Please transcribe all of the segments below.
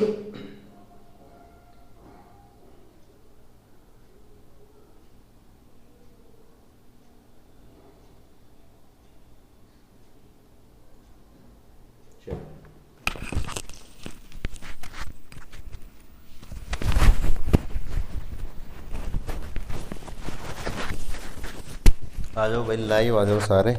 आ जाओ भाई, लाइव आ जाओ सारे।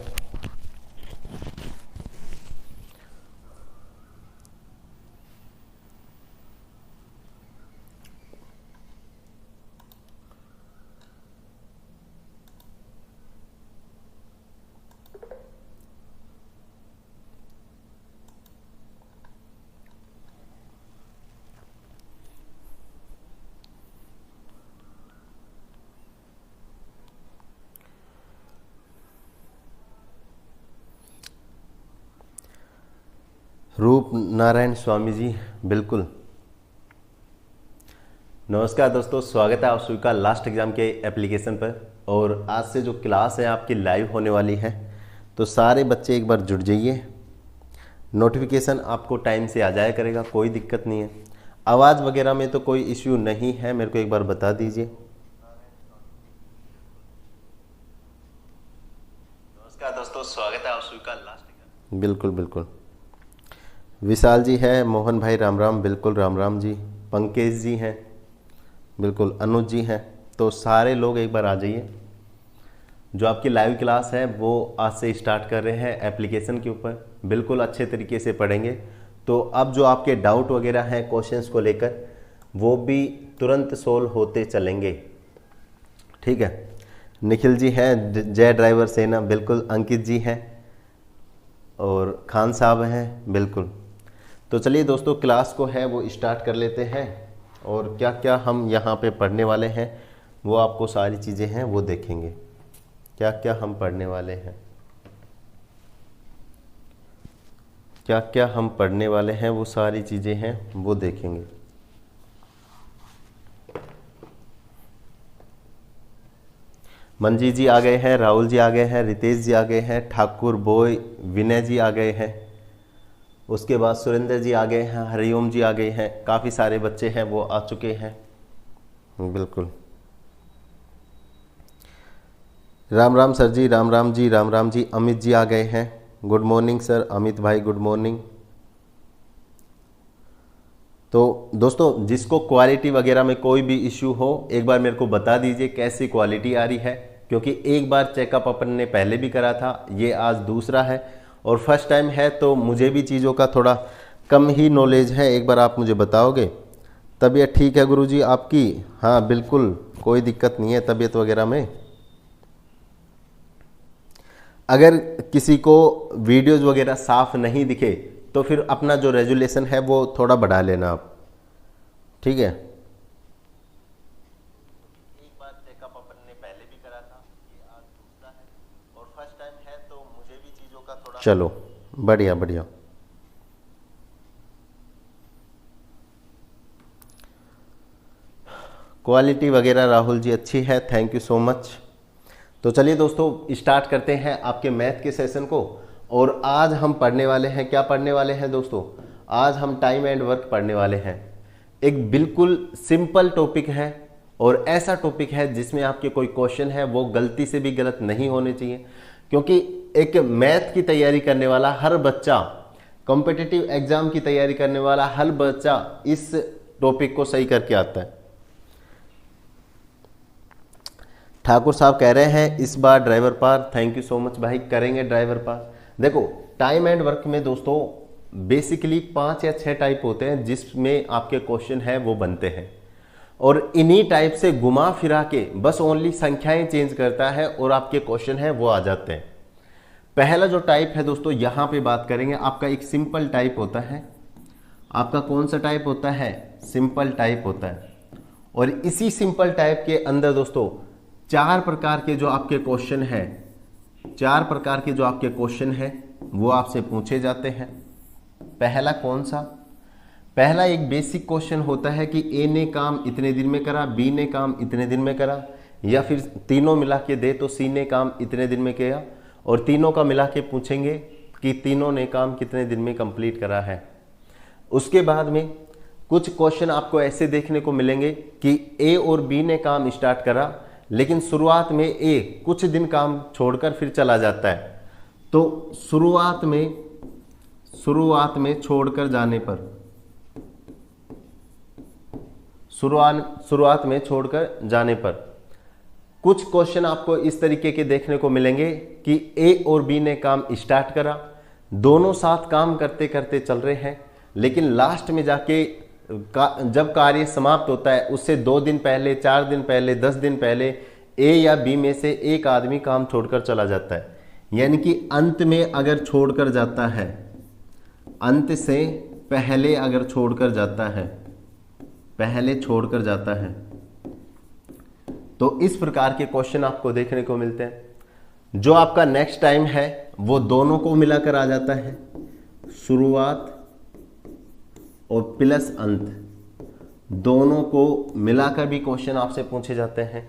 रूप नारायण स्वामी जी, बिल्कुल। नमस्कार दोस्तों, स्वागत है आप सभी का लास्ट एग्जाम के एप्लीकेशन पर। और आज से जो क्लास है आपकी लाइव होने वाली है, तो सारे बच्चे एक बार जुड़ जाइए। नोटिफिकेशन आपको टाइम से आ जाया करेगा, कोई दिक्कत नहीं है। आवाज़ वगैरह में तो कोई इश्यू नहीं है, मेरे को एक बार बता दीजिए। नमस्कार दोस्तों, स्वागत है आप सभी का लास्ट एग्जाम। बिल्कुल बिल्कुल। विशाल जी है, मोहन भाई राम राम, बिल्कुल राम राम जी। पंकज जी हैं, बिल्कुल। अनुज जी हैं। तो सारे लोग एक बार आ जाइए। जो आपकी लाइव क्लास है वो आज से स्टार्ट कर रहे हैं एप्लीकेशन के ऊपर, बिल्कुल अच्छे तरीके से पढ़ेंगे। तो अब जो आपके डाउट वगैरह हैं क्वेश्चंस को लेकर, वो भी तुरंत सोल्व होते चलेंगे, ठीक है। निखिल जी हैं, जय ड्राइवर सेना, बिल्कुल। अंकित जी हैं और खान साहब हैं, बिल्कुल। तो चलिए दोस्तों, क्लास को है वो स्टार्ट कर लेते हैं। और क्या क्या हम यहाँ पे पढ़ने वाले हैं वो आपको सारी चीज़ें हैं वो देखेंगे। क्या क्या हम पढ़ने वाले हैं, क्या क्या हम पढ़ने वाले हैं वो सारी चीज़ें हैं वो देखेंगे। मंजी जी आ गए हैं, राहुल जी आ गए हैं, रितेश जी आ गए हैं, ठाकुर बॉय, विनय जी आ गए हैं। उसके बाद सुरेंद्र जी आ गए हैं, हरिओम जी आ गए हैं। काफ़ी सारे बच्चे हैं वो आ चुके हैं, बिल्कुल। राम राम सर जी, राम राम जी, राम राम जी। अमित जी आ गए हैं, गुड मॉर्निंग सर, अमित भाई गुड मॉर्निंग। तो दोस्तों, जिसको क्वालिटी वगैरह में कोई भी इश्यू हो, एक बार मेरे को बता दीजिए कैसी क्वालिटी आ रही है। क्योंकि एक बार चेकअप अपन ने पहले भी करा था, ये आज दूसरा है और फर्स्ट टाइम है, तो मुझे भी चीज़ों का थोड़ा कम ही नॉलेज है। एक बार आप मुझे बताओगे। तबीयत ठीक है गुरुजी आपकी? हाँ बिल्कुल, कोई दिक्कत नहीं है तबीयत वगैरह में। अगर किसी को वीडियोज़ वगैरह साफ नहीं दिखे तो फिर अपना जो रेजुलेशन है वो थोड़ा बढ़ा लेना आप, ठीक है। एक बार चेकअप अपन ने पहले भी करा था, ये आज दूसरा है और फर्स्ट टाइम है, तो मुझे भी चीज़ों का थोड़ा। चलो बढ़िया बढ़िया। क्वालिटी वगैरह राहुल जी अच्छी है, थैंक यू सो मच। तो चलिए दोस्तों, स्टार्ट करते हैं आपके मैथ के सेशन को। और आज हम पढ़ने वाले हैं, क्या पढ़ने वाले हैं दोस्तों? आज हम टाइम एंड वर्क पढ़ने वाले हैं। एक बिल्कुल सिंपल टॉपिक है और ऐसा टॉपिक है जिसमें आपके कोई क्वेश्चन है वो गलती से भी गलत नहीं होने चाहिए। क्योंकि एक मैथ की तैयारी करने वाला हर बच्चा, कॉम्पिटिटिव एग्जाम की तैयारी करने वाला हर बच्चा इस टॉपिक को सही करके आता है। ठाकुर साहब कह रहे हैं इस बार ड्राइवर पार, थैंक यू सो मच भाई, करेंगे ड्राइवर पार। देखो, टाइम एंड वर्क में दोस्तों बेसिकली 5 या 6 टाइप होते हैं जिसमें आपके क्वेश्चन है वो बनते हैं। और इन्हीं टाइप से घुमा फिरा के बस ओनली संख्याएं चेंज करता है और आपके क्वेश्चन है वो आ जाते हैं। पहला जो टाइप है दोस्तों, यहां पे बात करेंगे, आपका एक सिंपल टाइप होता है। आपका कौन सा टाइप होता है? सिंपल टाइप होता है। और इसी सिंपल टाइप के अंदर दोस्तों 4 प्रकार के जो आपके क्वेश्चन है, 4 प्रकार के जो आपके क्वेश्चन है वो आपसे पूछे जाते हैं। पहला कौन सा? पहला एक बेसिक क्वेश्चन होता है कि ए ने काम इतने दिन में करा, बी ने काम इतने दिन में करा, या फिर तीनों मिला के दे तो सी ने काम इतने दिन में किया, और तीनों का मिला के पूछेंगे कि तीनों ने काम कितने दिन में कंप्लीट करा है। उसके बाद में कुछ क्वेश्चन आपको ऐसे देखने को मिलेंगे कि ए और बी ने काम स्टार्ट करा, लेकिन शुरुआत में ए कुछ दिन काम छोड़कर फिर चला जाता है। तो शुरुआत में छोड़कर जाने पर, शुरुआत में छोड़कर जाने पर कुछ क्वेश्चन आपको इस तरीके के देखने को मिलेंगे कि ए और बी ने काम स्टार्ट करा, दोनों साथ काम करते करते चल रहे हैं, लेकिन लास्ट में जाके जब कार्य समाप्त होता है उससे 2 दिन पहले, 4 दिन पहले, 10 दिन पहले ए या बी में से एक आदमी काम छोड़कर चला जाता है। यानी कि अंत में अगर छोड़कर जाता है, अंत से पहले अगर छोड़कर जाता है, पहले छोड़कर जाता है, तो इस प्रकार के क्वेश्चन आपको देखने को मिलते हैं। जो आपका नेक्स्ट टाइम है वो दोनों को मिलाकर आ जाता है, शुरुआत और प्लस अंत, दोनों को मिलाकर भी क्वेश्चन आपसे पूछे जाते हैं।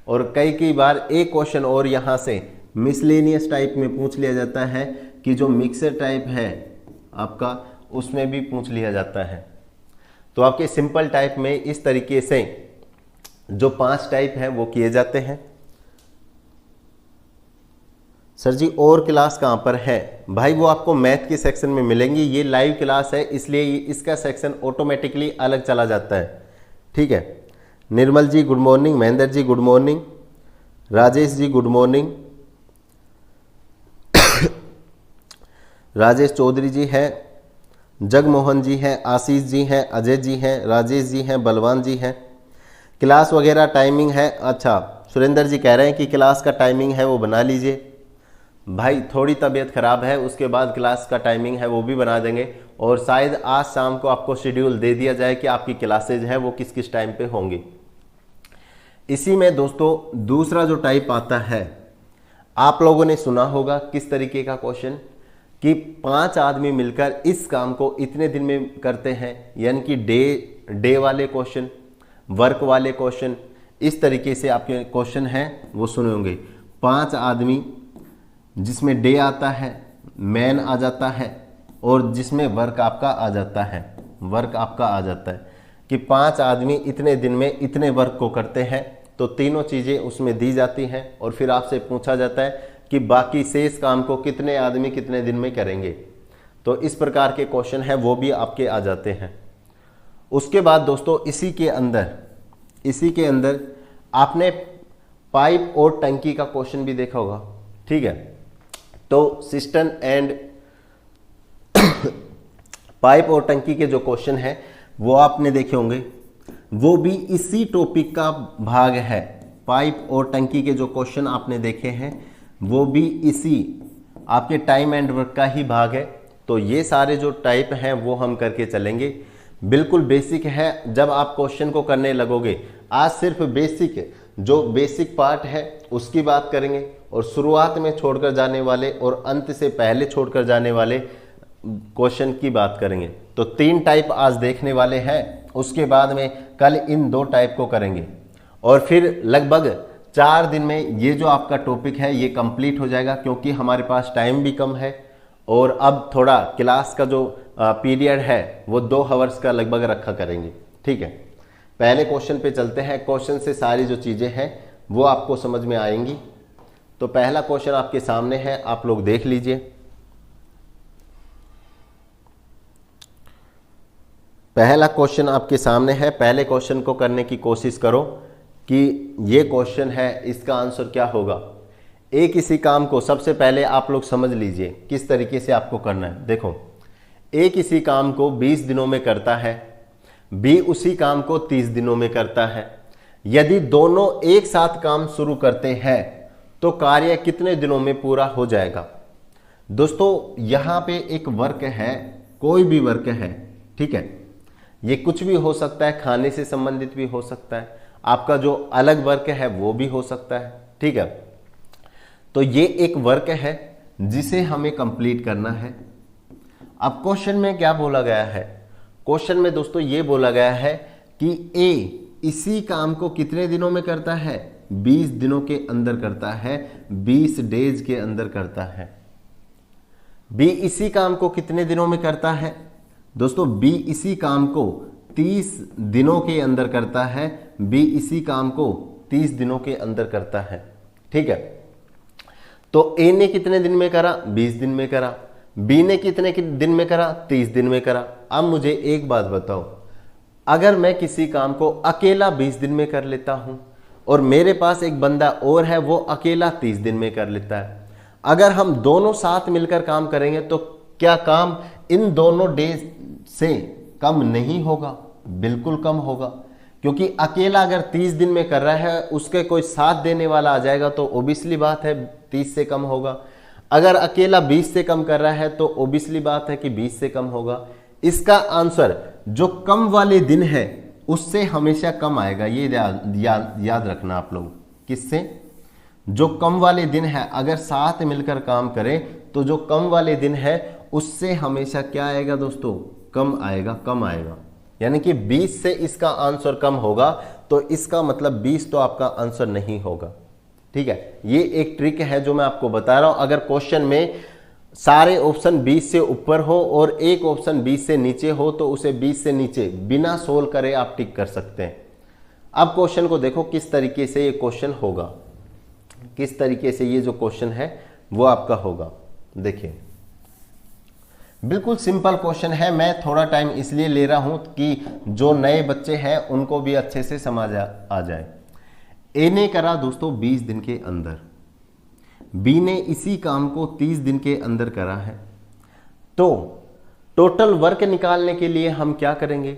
और कई बार एक क्वेश्चन और यहाँ से मिसलेनियस टाइप में पूछ लिया जाता है कि जो मिक्सर टाइप है आपका, उसमें भी पूछ लिया जाता है। तो आपके सिंपल टाइप में इस तरीके से जो 5 टाइप हैं वो किए जाते हैं। सर जी और क्लास कहाँ पर है? भाई वो आपको मैथ के सेक्शन में मिलेंगी, ये लाइव क्लास है इसलिए इसका सेक्शन ऑटोमेटिकली अलग चला जाता है, ठीक है। निर्मल जी good morning, Mahendra ji good morning, Rajesh ji good morning, Rajesh Chaudhary जी है, जगमोहन जी हैं, आशीष जी हैं, अजय जी हैं, राजेश जी हैं, बलवान जी हैं। क्लास वगैरह टाइमिंग है, अच्छा सुरेंद्र जी कह रहे हैं कि क्लास का टाइमिंग है वो बना लीजिए। भाई थोड़ी तबीयत खराब है, उसके बाद क्लास का टाइमिंग है वो भी बना देंगे, और शायद आज शाम को आपको शेड्यूल दे दिया जाए कि आपकी क्लासेज हैं वो किस किस टाइम पे होंगी। इसी में दोस्तों दूसरा जो टाइप आता है, आप लोगों ने सुना होगा किस तरीके का क्वेश्चन कि 5 आदमी मिलकर इस काम को इतने दिन में करते हैं, यानी कि डे वाले क्वेश्चन, वर्क वाले क्वेश्चन, इस तरीके से आपके क्वेश्चन हैं वो सुने होंगे। 5 आदमी जिसमें डे आता है, मैन आ जाता है, और जिसमें वर्क आपका आ जाता है, वर्क आपका आ जाता है कि 5 आदमी इतने दिन में इतने वर्क को करते हैं। तो तीनों चीज़ें उसमें दी जाती हैं और फिर आपसे पूछा जाता है कि बाकी शेष काम को कितने आदमी कितने दिन में करेंगे। तो इस प्रकार के क्वेश्चन हैं वो भी आपके आ जाते हैं। उसके बाद दोस्तों इसी के अंदर आपने पाइप और टंकी का क्वेश्चन भी देखा होगा, ठीक है। तो सिस्टम एंड पाइप और टंकी के जो क्वेश्चन है वो आपने देखे होंगे, वो भी इसी टॉपिक का भाग है। पाइप और टंकी के जो क्वेश्चन आपने देखे हैं वो भी इसी आपके टाइम एंड वर्क का ही भाग है। तो ये सारे जो टाइप हैं वो हम करके चलेंगे, बिल्कुल बेसिक है। जब आप क्वेश्चन को करने लगोगे, आज सिर्फ बेसिक पार्ट है उसकी बात करेंगे, और शुरुआत में छोड़कर जाने वाले और अंत से पहले छोड़कर जाने वाले क्वेश्चन की बात करेंगे। तो 3 टाइप आज देखने वाले हैं, उसके बाद में कल इन 2 टाइप को करेंगे, और फिर लगभग 4 दिन में ये जो आपका टॉपिक है ये कंप्लीट हो जाएगा, क्योंकि हमारे पास टाइम भी कम है और अब थोड़ा क्लास का जो पीरियड है वो 2 आवर्स का लगभग रखा करेंगे, ठीक है। पहले क्वेश्चन पे चलते हैं। क्वेश्चन से सारी जो चीज़ें हैं वो आपको समझ में आएंगी। तो पहला क्वेश्चन आपके सामने है, आप लोग देख लीजिए। पहला क्वेश्चन आपके सामने है, पहले क्वेश्चन को करने की कोशिश करो कि ये क्वेश्चन है, इसका आंसर क्या होगा। ए किसी काम को, सबसे पहले आप लोग समझ लीजिए किस तरीके से आपको करना है। देखो, ए किसी काम को 20 दिनों में करता है, बी उसी काम को 30 दिनों में करता है। यदि दोनों एक साथ काम शुरू करते हैं तो कार्य कितने दिनों में पूरा हो जाएगा। दोस्तों यहाँ पे एक वर्क है, कोई भी वर्क है, ठीक है। ये कुछ भी हो सकता है, खाने से संबंधित भी हो सकता है, आपका जो अलग वर्क है वो भी हो सकता है, ठीक है। तो ये एक वर्क है जिसे हमें कंप्लीट करना है। अब क्वेश्चन में क्या बोला गया है? क्वेश्चन में दोस्तों ये बोला गया है कि ए इसी काम को कितने दिनों में करता है? 20 दिनों के अंदर करता है, 20 डेज के अंदर करता है। बी इसी काम को कितने दिनों में करता है? दोस्तों बी इसी काम को 30 दिनों के अंदर करता है, बी इसी काम को 30 दिनों के अंदर करता है। ठीक है, तो ए ने कितने दिन में करा? 20 दिन में करा। बी ने कितने दिन में करा? 30 दिन में करा। अब मुझे एक बात बताओ, अगर मैं किसी काम को अकेला 20 दिन में कर लेता हूं और मेरे पास एक बंदा और है वो अकेला 30 दिन में कर लेता है, अगर हम दोनों साथ मिलकर काम करेंगे तो क्या काम इन दोनों डेज से कम नहीं होगा? बिल्कुल कम होगा, क्योंकि अकेला अगर 30 दिन में कर रहा है उसके कोई साथ देने वाला आ जाएगा तो ओबियसली बात है 30 से कम होगा। अगर अकेला 20 से कम कर रहा है तो ओबियसली बात है कि 20 से कम होगा। इसका आंसर जो कम वाले दिन है उससे हमेशा कम आएगा, ये याद रखना आप लोग। किससे? जो कम वाले दिन है, अगर साथ मिलकर काम करें तो जो कम वाले दिन है उससे हमेशा क्या आएगा दोस्तों? कम आएगा, कम आएगा। यानी कि 20 से इसका आंसर कम होगा तो इसका मतलब 20 तो आपका आंसर नहीं होगा। ठीक है, ये एक ट्रिक है जो मैं आपको बता रहा हूं। अगर क्वेश्चन में सारे ऑप्शन 20 से ऊपर हो और एक ऑप्शन 20 से नीचे हो तो उसे 20 से नीचे बिना सोल्व करे आप टिक कर सकते हैं। अब क्वेश्चन को देखो किस तरीके से ये क्वेश्चन होगा, किस तरीके से ये जो क्वेश्चन है वो आपका होगा। देखिए, बिल्कुल सिंपल क्वेश्चन है। मैं थोड़ा टाइम इसलिए ले रहा हूं कि जो नए बच्चे हैं उनको भी अच्छे से समझ आ जाए। ए ने करा दोस्तों 20 दिन के अंदर, बी ने इसी काम को 30 दिन के अंदर करा है, तो टोटल वर्क निकालने के लिए हम क्या करेंगे?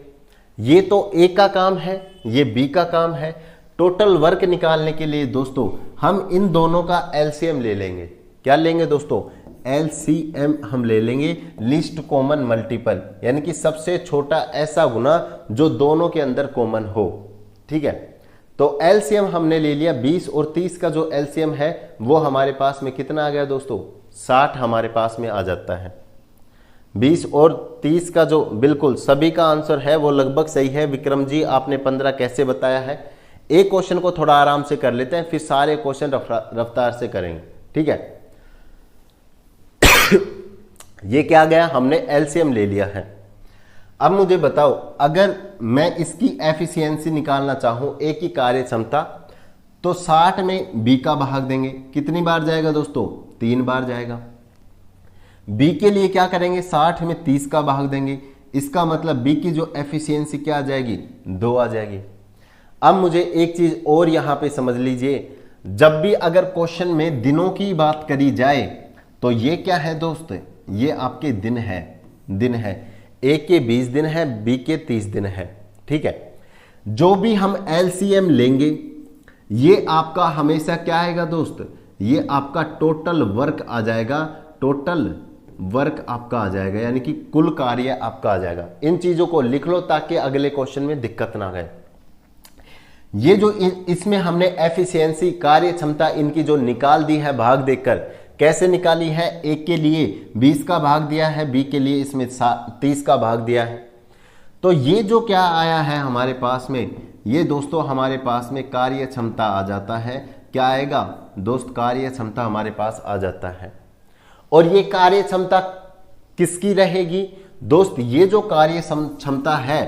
ये तो ए का काम है, ये बी का काम है। टोटल वर्क निकालने के लिए दोस्तों हम इन दोनों का एलसीएम ले लेंगे। क्या लेंगे दोस्तों? एलसीएम हम ले लेंगे, लीस्ट कॉमन मल्टीपल, यानी कि सबसे छोटा ऐसा गुना जो दोनों के अंदर कॉमन हो। ठीक है, तो एलसीएम हमने ले लिया। 20 और 30 का जो एलसीएम है वो हमारे पास में कितना आ गया दोस्तों? 60 हमारे पास में आ जाता है। 20 और 30 का जो बिल्कुल सभी का आंसर है वो लगभग सही है। विक्रम जी आपने 15 कैसे बताया है? एक क्वेश्चन को थोड़ा आराम से कर लेते हैं, फिर सारे क्वेश्चन रफ्तार से करेंगे। ठीक है, ये क्या गया? हमने एलसीएम ले लिया है। अब मुझे बताओ, अगर मैं इसकी एफिशिएंसी निकालना चाहूं, ए की कार्य क्षमता, तो 60 में बी का भाग देंगे। कितनी बार जाएगा दोस्तों? 3 बार जाएगा। बी के लिए क्या करेंगे? 60 में 30 का भाग देंगे। इसका मतलब बी की जो एफिशिएंसी क्या आ जाएगी? 2 आ जाएगी। अब मुझे एक चीज और यहां पे समझ लीजिए, जब भी अगर क्वेश्चन में दिनों की बात करी जाए तो ये क्या है दोस्त? ये आपके दिन है, दिन है। ए के 20 दिन है, बी के 30 दिन है। ठीक है, जो भी हम एलसीएम लेंगे ये आपका हमेशा क्या आएगा दोस्त? ये आपका टोटल वर्क आ जाएगा, टोटल वर्क आपका आ जाएगा, यानी कि कुल कार्य आपका आ जाएगा। इन चीजों को लिख लो ताकि अगले क्वेश्चन में दिक्कत ना आए। ये जो इसमें हमने एफिशिएंसी, कार्य क्षमता इनकी जो निकाल दी है भाग देकर, कैसे निकाली है? ए के लिए 20 का भाग दिया है, बी के लिए इसमें 30 का भाग दिया है। तो ये जो क्या आया है हमारे पास में, ये दोस्तों हमारे पास में कार्य क्षमता आ जाता है। क्या आएगा दोस्त? कार्य क्षमता हमारे पास आ जाता है। और ये कार्य क्षमता किसकी रहेगी दोस्त? ये जो कार्य क्षमता है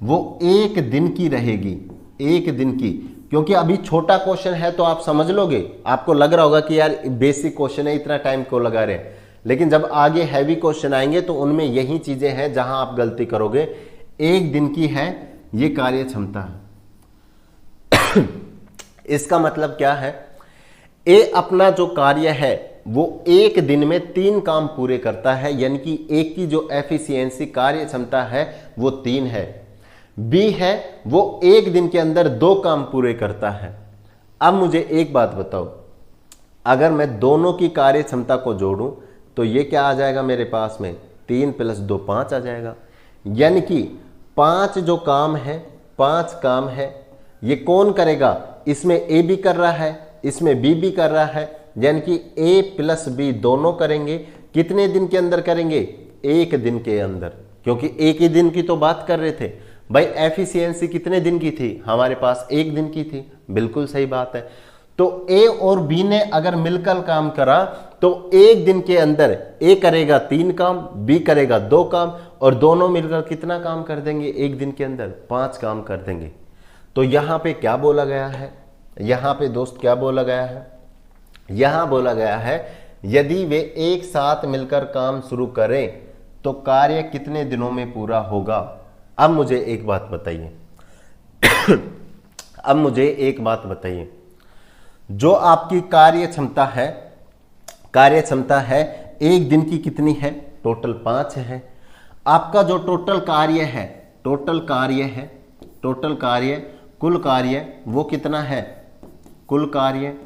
वो 1 दिन की रहेगी, 1 दिन की। क्योंकि अभी छोटा क्वेश्चन है तो आप समझ लोगे, आपको लग रहा होगा कि यार बेसिक क्वेश्चन है, इतना टाइम क्यों लगा रहे हैं। लेकिन जब आगे हैवी क्वेश्चन आएंगे तो उनमें यही चीजें हैं जहां आप गलती करोगे। 1 दिन की है ये कार्य क्षमता है। इसका मतलब क्या है? ए अपना जो कार्य है वो 1 दिन में 3 काम पूरे करता है, यानी कि ए की जो एफिशिएंसी, कार्य क्षमता है वो 3 है। बी है वो 1 दिन के अंदर 2 काम पूरे करता है। अब मुझे एक बात बताओ, अगर मैं दोनों की कार्य क्षमता को जोड़ूं तो ये क्या आ जाएगा मेरे पास में? 3 + 2 5 आ जाएगा। यानी कि 5 जो काम है, 5 काम है, ये कौन करेगा? इसमें ए भी कर रहा है, इसमें बी भी कर रहा है, यानी कि ए + बी दोनों करेंगे। कितने दिन के अंदर करेंगे? 1 दिन के अंदर, क्योंकि एक ही दिन की तो बात कर रहे थे भाई। एफिशिएंसी कितने दिन की थी? हमारे पास 1 दिन की थी। बिल्कुल सही बात है। तो ए और बी ने अगर मिलकर काम करा तो 1 दिन के अंदर ए करेगा 3 काम, बी करेगा 2 काम और दोनों मिलकर कितना काम कर देंगे एक दिन के अंदर? 5 काम कर देंगे। तो यहां पे क्या बोला गया है? यहां पे दोस्त क्या बोला गया है? यहां बोला गया है यदि वे एक साथ मिलकर काम शुरू करें तो कार्य कितने दिनों में पूरा होगा? अब मुझे एक बात बताइए अब मुझे एक बात बताइए, जो आपकी कार्य क्षमता है एक दिन की कितनी है? टोटल 5 है। आपका जो टोटल कार्य कुल कार्य वो कितना है? कुल कार्य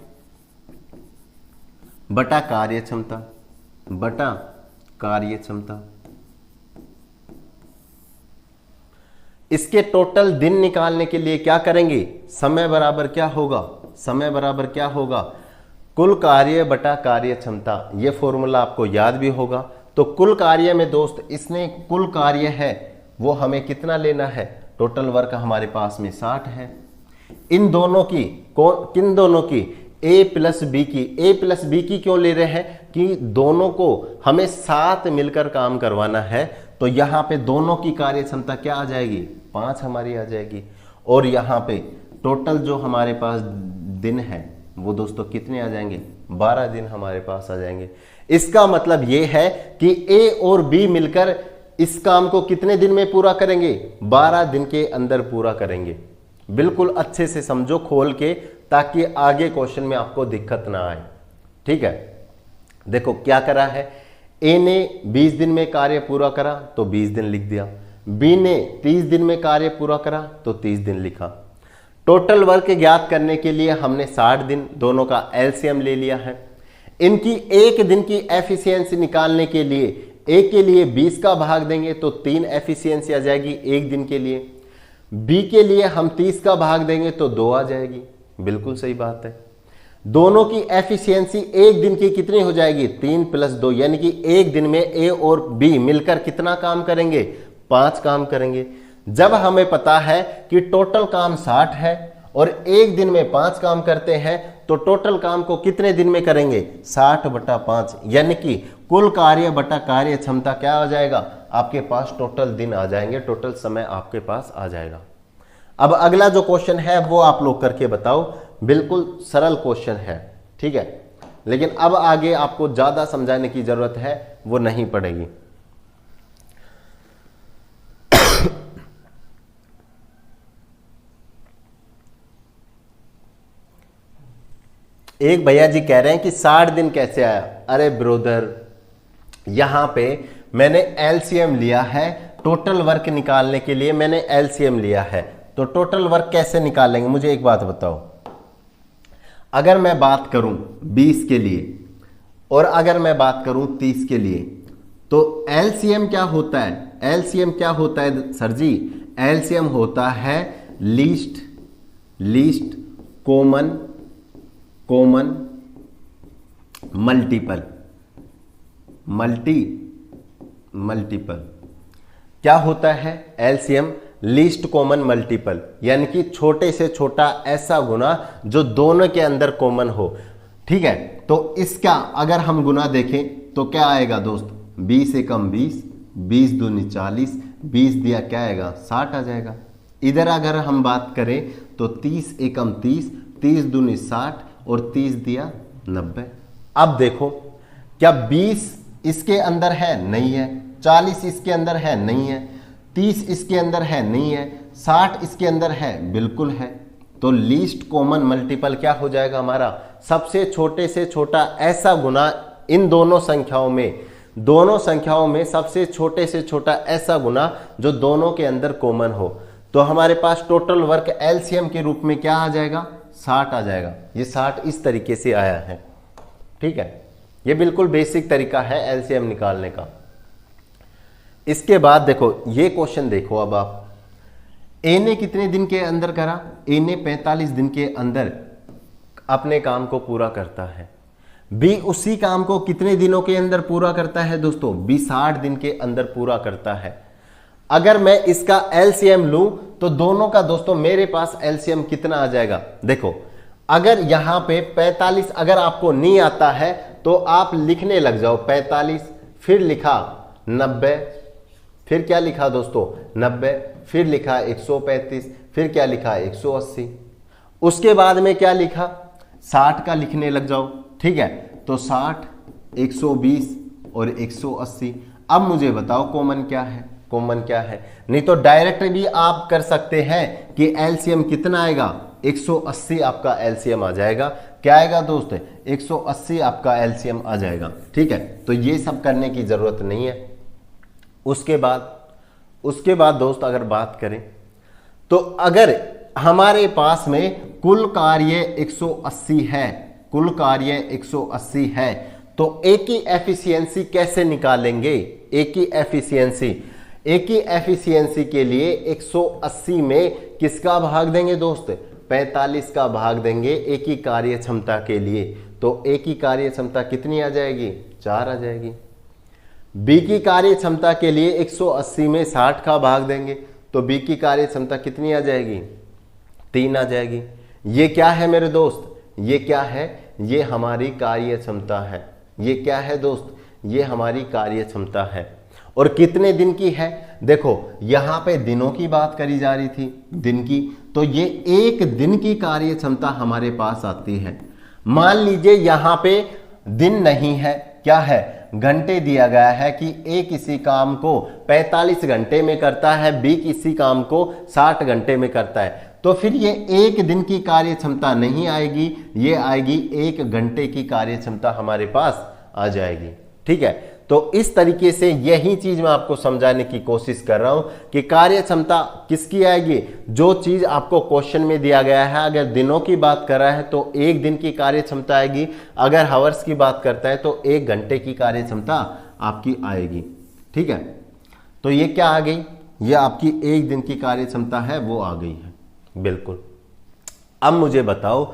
बटा कार्य क्षमता। इसके टोटल दिन निकालने के लिए क्या करेंगे? समय बराबर क्या होगा? कुल कार्य बटा कार्य क्षमता। यह फॉर्मूला आपको याद भी होगा। तो कुल कार्य में दोस्त इसने कुल कार्य है वो हमें कितना लेना है? टोटल वर्क हमारे पास में 60 है। इन दोनों की किन दोनों की? A प्लस बी की क्यों ले रहे हैं? कि दोनों को हमें साथ मिलकर काम करवाना है। तो यहां पे दोनों की कार्य क्षमता क्या आ जाएगी? 5 हमारी आ जाएगी। और यहां पे टोटल जो हमारे पास दिन है वो दोस्तों कितने आ जाएंगे? 12 दिन हमारे पास आ जाएंगे। इसका मतलब ये है कि A और B मिलकर इस काम को कितने दिन में पूरा करेंगे? 12 दिन के अंदर पूरा करेंगे। बिल्कुल अच्छे से समझो खोल के, ताकि आगे क्वेश्चन में आपको दिक्कत ना आए। ठीक है, देखो क्या करा है। ए ने 20 दिन में कार्य पूरा करा तो 20 दिन लिख दिया। बी ने 30 दिन में कार्य पूरा करा तो 30 दिन लिखा। टोटल वर्क ज्ञात करने के लिए हमने 60 दिन दोनों का एलसीएम ले लिया है। इनकी एक दिन की एफिशिएंसी निकालने के लिए ए के लिए 20 का भाग देंगे तो 3 एफिशिएंसी आ जाएगी एक दिन के लिए। बी के लिए हम 30 का भाग देंगे तो 2 आ जाएगी। बिल्कुल सही बात है। दोनों की एफिशिएंसी एक दिन की कितनी हो जाएगी? 3 + 2, यानी कि एक दिन में ए और बी मिलकर कितना काम करेंगे? 5 काम करेंगे। जब हमें पता है कि टोटल काम 60 है और एक दिन में 5 काम करते हैं तो टोटल काम को कितने दिन में करेंगे? 60/5, यानी कि कुल कार्य बटा कार्य क्षमता क्या आ जाएगा? आपके पास टोटल दिन आ जाएंगे, टोटल समय आपके पास आ जाएगा। अब अगला जो क्वेश्चन है वो आप लोग करके बताओ। बिल्कुल सरल क्वेश्चन है, ठीक है, लेकिन अब आगे आपको ज्यादा समझाने की जरूरत है वो नहीं पड़ेगी। एक भैया जी कह रहे हैं कि 60 दिन कैसे आया? अरे ब्रोदर, यहां पे मैंने एलसीएम लिया है, टोटल वर्क निकालने के लिए मैंने एलसीएम लिया है। तो टोटल वर्क कैसे निकालेंगे? मुझे एक बात बताओ। अगर मैं बात करूं 20 के लिए और अगर मैं बात करूं 30 के लिए, तो एलसीएम क्या होता है? एलसीएम क्या होता है सर जी? एलसीएम होता है लीस्ट कॉमन मल्टीपल। क्या होता है एलसीएम? लीस्ट कॉमन मल्टीपल, यानी कि छोटे से छोटा ऐसा गुना जो दोनों के अंदर कॉमन हो। ठीक है, तो इसका अगर हम गुना देखें तो क्या आएगा दोस्त? 20 एकम 20, 20 दूनी 40, 20 दिया क्या आएगा? 60 आ जाएगा। इधर अगर हम बात करें तो 30 एकम 30, 30 दूनी 60 और 30 दिया 90। अब देखो, क्या 20 इसके अंदर है? नहीं है। 40 इसके अंदर है? नहीं है। 30 इसके अंदर है? नहीं है। 60 इसके अंदर है? बिल्कुल है। तो लीस्ट कॉमन मल्टीपल क्या हो जाएगा हमारा? सबसे छोटे से छोटा ऐसा गुना इन दोनों संख्याओं में सबसे छोटे से छोटा ऐसा गुना जो दोनों के अंदर कॉमन हो। तो हमारे पास टोटल वर्क एलसीएम के रूप में क्या आ जाएगा? 60 आ जाएगा। ये 60 इस तरीके से आया है। ठीक है, ये बिल्कुल बेसिक तरीका है एलसीएम निकालने का। इसके बाद देखो ये क्वेश्चन देखो। अब आप ए ने कितने दिन के अंदर करा? ए ने 45 दिन के अंदर अपने काम को पूरा करता है। बी उसी काम को कितने दिनों के अंदर पूरा करता है दोस्तों? बी 60 दिन के अंदर पूरा करता है। अगर मैं इसका एलसीएम लूं तो दोनों का दोस्तों मेरे पास एलसीएम कितना आ जाएगा? देखो, अगर यहां पे 45 अगर आपको नहीं आता है तो आप लिखने लग जाओ 45, फिर लिखा 90, फिर क्या लिखा दोस्तों 90, फिर लिखा 135, फिर क्या लिखा 180, उसके बाद में क्या लिखा 60 का लिखने लग जाओ। ठीक है, तो 60, 120 और 180। अब मुझे बताओ कॉमन क्या है, कॉमन क्या है? नहीं तो डायरेक्ट भी आप कर सकते हैं कि एलसीएम कितना आएगा 180 आपका एलसीएम आ जाएगा। क्या आएगा दोस्त 180 आपका एलसीएम आ जाएगा। ठीक है, तो ये सब करने की जरूरत नहीं है। उसके बाद दोस्त अगर बात करें तो अगर हमारे पास में कुल कार्य 180 है, कुल कार्य 180 है, तो ए की एफिशिएंसी कैसे निकालेंगे? ए की एफिशिएंसी के लिए 180 में किसका भाग देंगे दोस्त 45 का भाग देंगे ए की कार्य क्षमता के लिए। तो ए की कार्य क्षमता कितनी आ जाएगी 4 आ जाएगी। बी की कार्य क्षमता के लिए 180 में 60 का भाग देंगे तो बी की कार्य क्षमता कितनी आ जाएगी 3 आ जाएगी। ये क्या है मेरे दोस्त, ये क्या है, ये हमारी कार्य क्षमता है। ये क्या है दोस्त, ये हमारी कार्य क्षमता है। और कितने दिन की है? देखो यहां पे दिनों की बात करी जा रही थी, दिन की, तो ये 1 दिन की कार्य क्षमता हमारे पास आती है। मान लीजिए यहां पे दिन नहीं है, क्या है घंटे दिया गया है कि ए किसी काम को 45 घंटे में करता है, बी किसी काम को 60 घंटे में करता है, तो फिर ये 1 दिन की कार्य क्षमता नहीं आएगी, ये आएगी 1 घंटे की कार्य क्षमता हमारे पास आ जाएगी। ठीक है, तो इस तरीके से यही चीज मैं आपको समझाने की कोशिश कर रहा हूं कि कार्य क्षमता किसकी आएगी, जो चीज आपको क्वेश्चन में दिया गया है। अगर दिनों की बात कर रहा है तो 1 दिन की कार्य क्षमता आएगी, अगर हावर्स की बात करता है तो 1 घंटे की कार्य क्षमता आपकी आएगी। ठीक है, तो ये क्या आ गई, ये आपकी 1 दिन की कार्य क्षमता है वो आ गई है। बिल्कुल। अब मुझे बताओ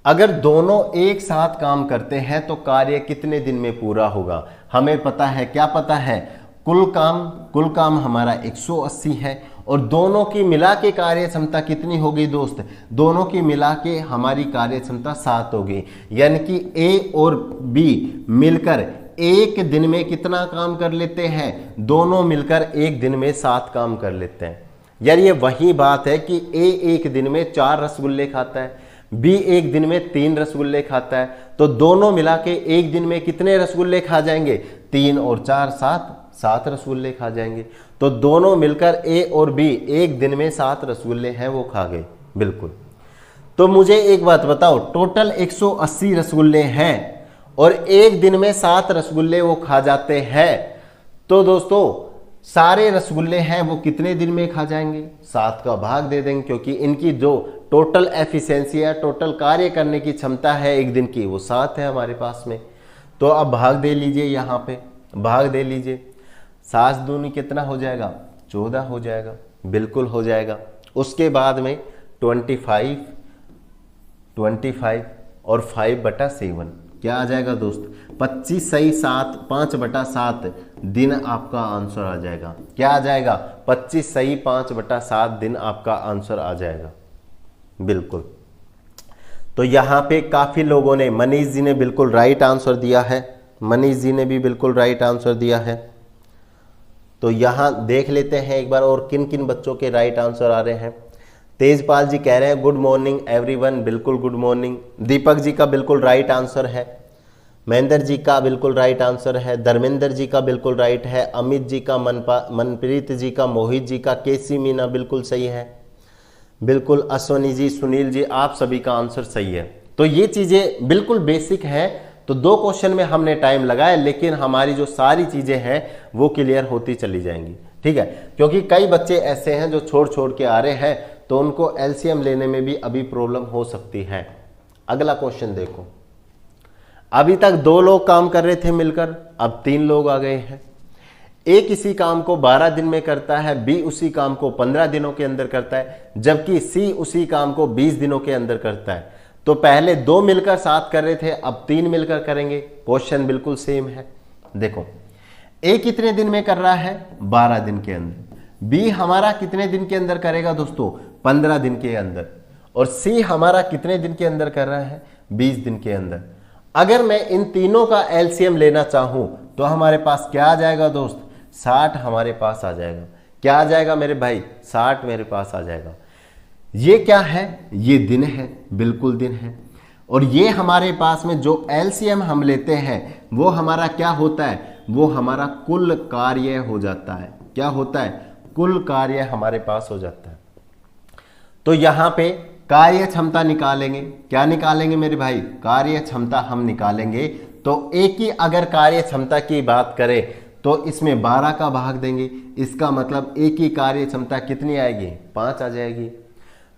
अगर दोनों एक साथ काम करते हैं तो कार्य कितने दिन में पूरा होगा? हमें पता है, क्या पता है, कुल काम हमारा 180 है और दोनों की मिला के कार्य क्षमता कितनी होगी दोस्त? दोनों की मिला के हमारी कार्य क्षमता 7 होगी। यानी कि ए और बी मिलकर 1 दिन में कितना काम कर लेते हैं? दोनों मिलकर 1 दिन में 7 काम कर लेते हैं। यार ये वही बात है कि ए 1 दिन में 4 रसगुल्ले खाता है, बी 1 दिन में 3 रसगुल्ले खाता है, तो दोनों मिला के 1 दिन में कितने रसगुल्ले खा जाएंगे? 3 और 4 7 रसगुल्ले खा जाएंगे। तो दोनों मिलकर ए और बी 1 दिन में 7 रसगुल्ले हैं वो खा गए। बिल्कुल। तो मुझे एक बात बताओ, टोटल 180 रसगुल्ले हैं और 1 दिन में 7 रसगुल्ले वो खा जाते हैं, तो दोस्तों सारे रसगुल्ले हैं वो कितने दिन में खा जाएंगे? 7 का भाग दे देंगे, क्योंकि इनकी जो टोटल एफिशिएंसी है, टोटल कार्य करने की क्षमता है 1 दिन की, वो 7 है हमारे पास में। तो अब भाग दे लीजिए, यहाँ पे भाग दे लीजिए। 7 दूनी कितना हो जाएगा? 14 हो जाएगा। बिल्कुल हो जाएगा। उसके बाद में 25 और 5/7 क्या आ जाएगा दोस्त? 25 सही 7, 5/7 दिन आपका आंसर आ जाएगा। क्या आ जाएगा? 25 सही 5/7 दिन आपका आंसर आ जाएगा। बिल्कुल। तो यहाँ पे काफी लोगों ने, मनीष जी ने बिल्कुल राइट आंसर दिया है, मनीष जी ने भी बिल्कुल राइट आंसर दिया है। तो यहाँ देख लेते हैं एक बार और किन किन बच्चों के राइट आंसर आ रहे हैं। तेजपाल जी कह रहे हैं गुड मॉर्निंग एवरीवन, बिल्कुल गुड मॉर्निंग। दीपक जी का बिल्कुल राइट आंसर है, महेंद्र जी का बिल्कुल राइट आंसर है, धर्मेंद्र जी का बिल्कुल राइट है, अमित जी का, मनप्रीत जी का, मोहित जी का, केसी मीना बिल्कुल सही है, बिल्कुल अश्वनी जी, सुनील जी, आप सभी का आंसर सही है। तो ये चीजें बिल्कुल बेसिक है। तो 2 क्वेश्चन में हमने टाइम लगाया, लेकिन हमारी जो सारी चीजें हैं वो क्लियर होती चली जाएंगी। ठीक है, क्योंकि कई बच्चे ऐसे हैं जो छोड़ छोड़ के आ रहे हैं, तो उनको एलसीएम लेने में भी अभी प्रॉब्लम हो सकती है। अगला क्वेश्चन देखो, अभी तक 2 लोग काम कर रहे थे मिलकर, अब 3 लोग आ गए हैं। ए किसी काम को 12 दिन में करता है, बी उसी काम को 15 दिनों के अंदर करता है, जबकि सी उसी काम को 20 दिनों के अंदर करता है। तो पहले 2 मिलकर 7 कर रहे थे, अब 3 मिलकर करेंगे। क्वेश्चन बिल्कुल सेम है। देखो ए कितने दिन में कर रहा है? 12 दिन के अंदर। बी हमारा कितने दिन के अंदर करेगा दोस्तों? 15 दिन के अंदर। और सी हमारा कितने दिन के अंदर कर रहा है? 20 दिन के अंदर। अगर मैं इन तीनों का एलसीएम लेना चाहूं तो हमारे पास क्या आ जाएगा दोस्त? 60 हमारे पास आ जाएगा। क्या आ जाएगा मेरे भाई? 60 मेरे पास आ जाएगा। ये क्या है? ये दिन है, बिल्कुल दिन है। और ये हमारे पास में जो एलसीएम हम लेते हैं वो हमारा क्या होता है? वो हमारा कुल कार्य हो जाता है। क्या होता है? कुल कार्य हमारे पास हो जाता है। तो यहां पे कार्य क्षमता निकालेंगे। क्या निकालेंगे मेरे भाई? कार्य क्षमता हम निकालेंगे। तो एक ही अगर कार्य क्षमता की बात करें तो इसमें 12 का भाग देंगे। इसका मतलब एक ही कार्य क्षमता कितनी आएगी? 5 आ जाएगी।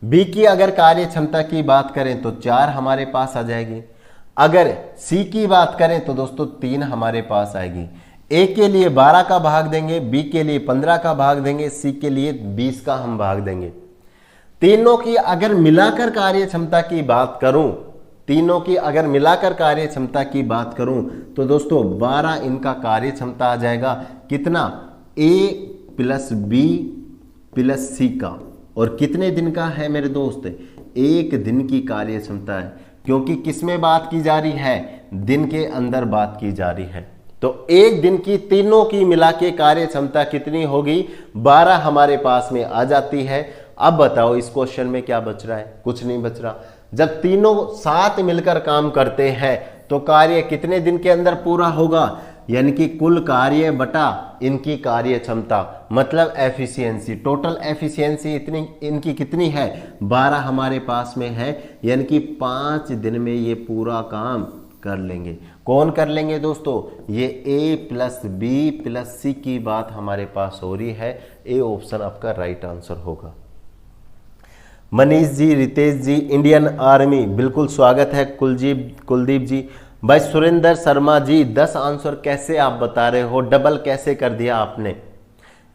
बी की अगर कार्य क्षमता की बात करें तो 4 हमारे पास आ जाएगी। अगर सी की बात करें तो दोस्तों 3 हमारे पास आएगी। ए के लिए 12 का भाग देंगे, बी के लिए 15 का भाग देंगे, सी के लिए 20 का हम भाग देंगे। तीनों की अगर मिलाकर कार्य क्षमता की बात करूं, तीनों की अगर मिलाकर कार्य क्षमता की बात करूं तो दोस्तों 12 इनका कार्य क्षमता आ जाएगा। कितना? ए प्लस बी प्लस सी का। और कितने दिन का है मेरे दोस्त? 1 दिन की कार्य क्षमता है, क्योंकि किसमें बात की जा रही है? दिन के अंदर बात की जा रही है। तो 1 दिन की तीनों की मिला के कार्य क्षमता कितनी होगी? 12 हमारे पास में आ जाती है। अब बताओ इस क्वेश्चन में क्या बच रहा है? कुछ नहीं बच रहा। जब तीनों साथ मिलकर काम करते हैं तो कार्य कितने दिन के अंदर पूरा होगा? यानी कि कुल कार्य बटा इनकी कार्य क्षमता, मतलब एफिशिएंसी। टोटल एफिशिएंसी इतनी इनकी कितनी है? 12 हमारे पास में है। यानी कि 5 दिन में ये पूरा काम कर लेंगे। कौन कर लेंगे दोस्तों? ये ए प्लस बी प्लस सी की बात हमारे पास हो रही है। ए ऑप्शन आपका राइट आंसर होगा। मनीष जी, रितेश जी, इंडियन आर्मी, बिल्कुल स्वागत है। कुलदीप जी, भाई सुरेंद्र शर्मा जी, 10 आंसर कैसे आप बता रहे हो? डबल कैसे कर दिया आपने?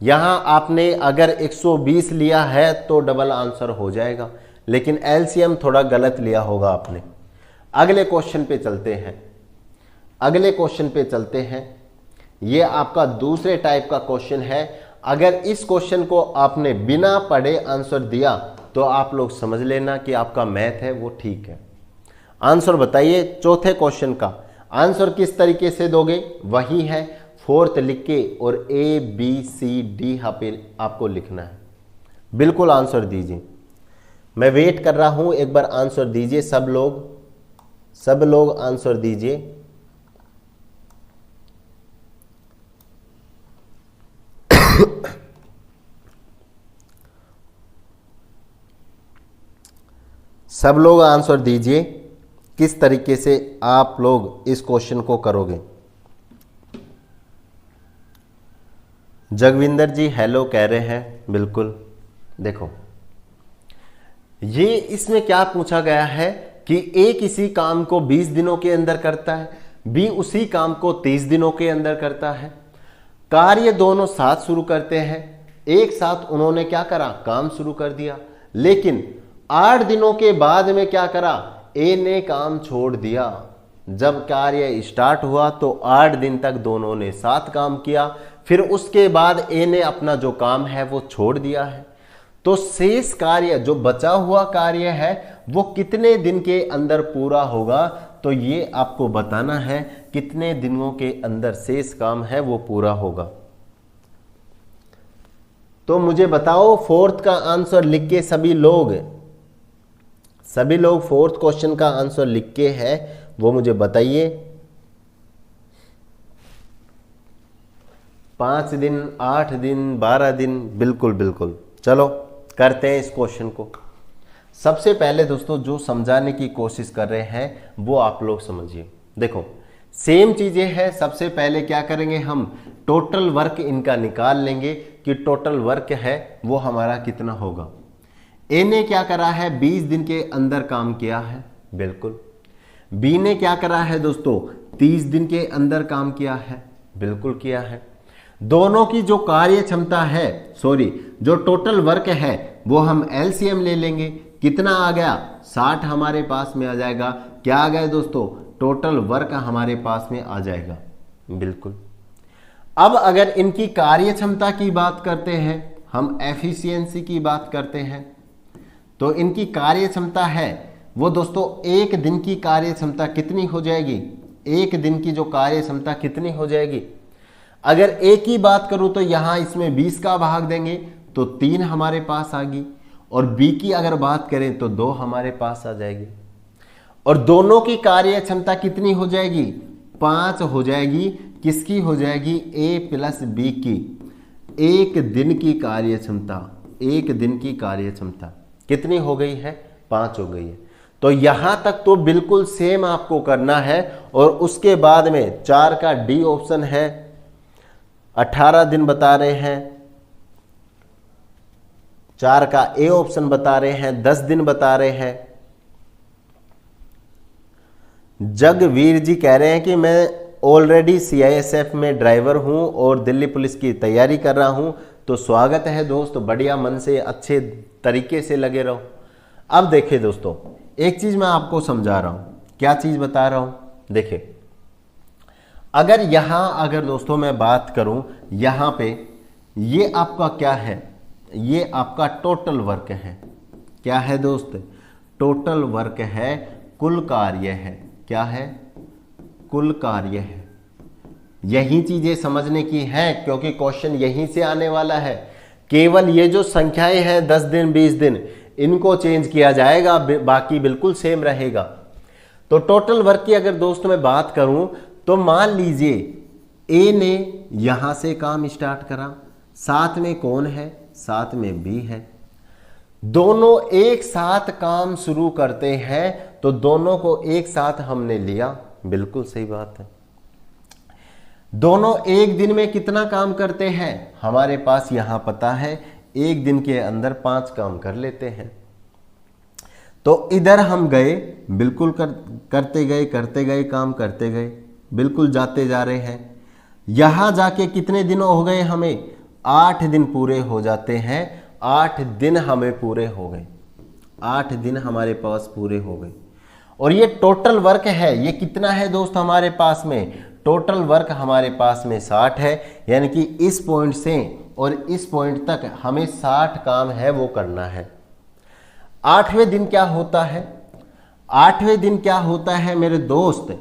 यहां आपने अगर 120 लिया है तो डबल आंसर हो जाएगा, लेकिन एलसीएम थोड़ा गलत लिया होगा आपने। अगले क्वेश्चन पे चलते हैं। अगले क्वेश्चन पे चलते हैं। ये आपका दूसरे टाइप का क्वेश्चन है। अगर इस क्वेश्चन को आपने बिना पढ़े आंसर दिया तो आप लोग समझ लेना कि आपका मैथ है वो ठीक है। आंसर बताइए चौथे क्वेश्चन का। आंसर किस तरीके से दोगे? वही है, 4th लिख के और ए बी सी डी आपको लिखना है। बिल्कुल आंसर दीजिए, मैं वेट कर रहा हूं। एक बार आंसर दीजिए सब लोग आंसर दीजिए। सब लोग आंसर दीजिए किस तरीके से आप लोग इस क्वेश्चन को करोगे। जगविंदर जी हेलो कह रहे हैं, बिल्कुल। देखो ये इसमें क्या पूछा गया है कि ए किसी काम को 20 दिनों के अंदर करता है, बी उसी काम को 30 दिनों के अंदर करता है। कार्य दोनों साथ शुरू करते हैं, एक साथ उन्होंने क्या करा? काम शुरू कर दिया। लेकिन 8 दिनों के बाद में क्या करा? ए ने काम छोड़ दिया। जब कार्य स्टार्ट हुआ तो 8 दिन तक दोनों ने साथ काम किया, फिर उसके बाद ए ने अपना जो काम है वो छोड़ दिया है। तो शेष कार्य जो बचा हुआ कार्य है वो कितने दिन के अंदर पूरा होगा? तो ये आपको बताना है कितने दिनों के अंदर शेष काम है वो पूरा होगा। तो मुझे बताओ 4th का आंसर लिख के सभी लोग 4th क्वेश्चन का आंसर लिख के है वो मुझे बताइए। 5 दिन, 8 दिन, 12 दिन, बिल्कुल बिल्कुल। चलो करते हैं इस क्वेश्चन को। सबसे पहले दोस्तों जो समझाने की कोशिश कर रहे हैं वो आप लोग समझिए। देखो सेम चीजें हैं। सबसे पहले क्या करेंगे? हम टोटल वर्क इनका निकाल लेंगे कि टोटल वर्क है वो हमारा कितना होगा। ए ने क्या करा है? 20 दिन के अंदर काम किया है, बिल्कुल। बी ने क्या करा है दोस्तों? 30 दिन के अंदर काम किया है, बिल्कुल किया है। दोनों की जो कार्य क्षमता है, जो टोटल वर्क है वो हम एलसीएम ले लेंगे। कितना आ गया? 60 हमारे पास में आ जाएगा। क्या आ गया दोस्तों? टोटल वर्क हमारे पास में आ जाएगा, बिल्कुल। अब अगर इनकी कार्य क्षमता की बात करते हैं, हम एफिशिएंसी की बात करते हैं, तो इनकी कार्य क्षमता है वो दोस्तों 1 दिन की कार्य क्षमता कितनी हो जाएगी? 1 दिन की जो कार्य क्षमता कितनी हो जाएगी? अगर ए की बात करूं तो यहां इसमें 20 का भाग देंगे तो 3 हमारे पास आ गई, और बी की अगर बात करें तो 2 हमारे पास आ जाएगी, और दोनों की कार्य क्षमता कितनी हो जाएगी? 5 हो जाएगी। किसकी हो जाएगी? ए प्लस बी की। एक दिन की कार्य क्षमता, एक दिन की कार्य क्षमता कितनी हो गई है? 5 हो गई है। तो यहां तक तो बिल्कुल सेम आपको करना है, और उसके बाद में 4 का डी ऑप्शन है, 18 दिन बता रहे हैं, 4 का ए ऑप्शन बता रहे हैं, 10 दिन बता रहे हैं। जगवीर जी कह रहे हैं कि मैं ऑलरेडी सीआईएसएफ में ड्राइवर हूं और दिल्ली पुलिस की तैयारी कर रहा हूं। तो स्वागत है दोस्त, बढ़िया मन से अच्छे तरीके से लगे रहो। अब देखिए दोस्तों, एक चीज मैं आपको समझा रहा हूं। क्या चीज बता रहा हूं? देखिए, अगर दोस्तों मैं बात करूं, यहां पे ये आपका क्या है? ये आपका टोटल वर्क है। क्या है दोस्त? टोटल वर्क है, कुल कार्य है। क्या है? कुल कार्य है। यही चीजें समझने की है, क्योंकि क्वेश्चन यहीं से आने वाला है। केवल ये जो संख्याएं हैं 10 दिन 20 दिन, इनको चेंज किया जाएगा, बाकी बिल्कुल सेम रहेगा। तो टोटल वर्क की अगर दोस्त मैं बात करूं तो मान लीजिए ए ने यहां से काम स्टार्ट करा, साथ में कौन है? साथ में बी है। दोनों एक साथ काम शुरू करते हैं, तो दोनों को एक साथ हमने लिया, बिल्कुल सही बात है। दोनों एक दिन में कितना काम करते हैं? हमारे पास यहां पता है, एक दिन के अंदर 5 काम कर लेते हैं। तो इधर हम गए, बिल्कुल करते गए काम करते गए, बिल्कुल जाते जा रहे हैं। यहां जाके कितने दिन हो गए हमें? 8 दिन पूरे हो जाते हैं। 8 दिन हमें पूरे हो गए, 8 दिन हमारे पास पूरे हो गए। और ये टोटल वर्क है, ये कितना है दोस्त हमारे पास में? टोटल वर्क हमारे पास में 60 है, यानी कि इस पॉइंट से और इस पॉइंट तक हमें 60 काम है वो करना है। 8वें दिन क्या होता है? 8वें दिन क्या होता है मेरे दोस्त?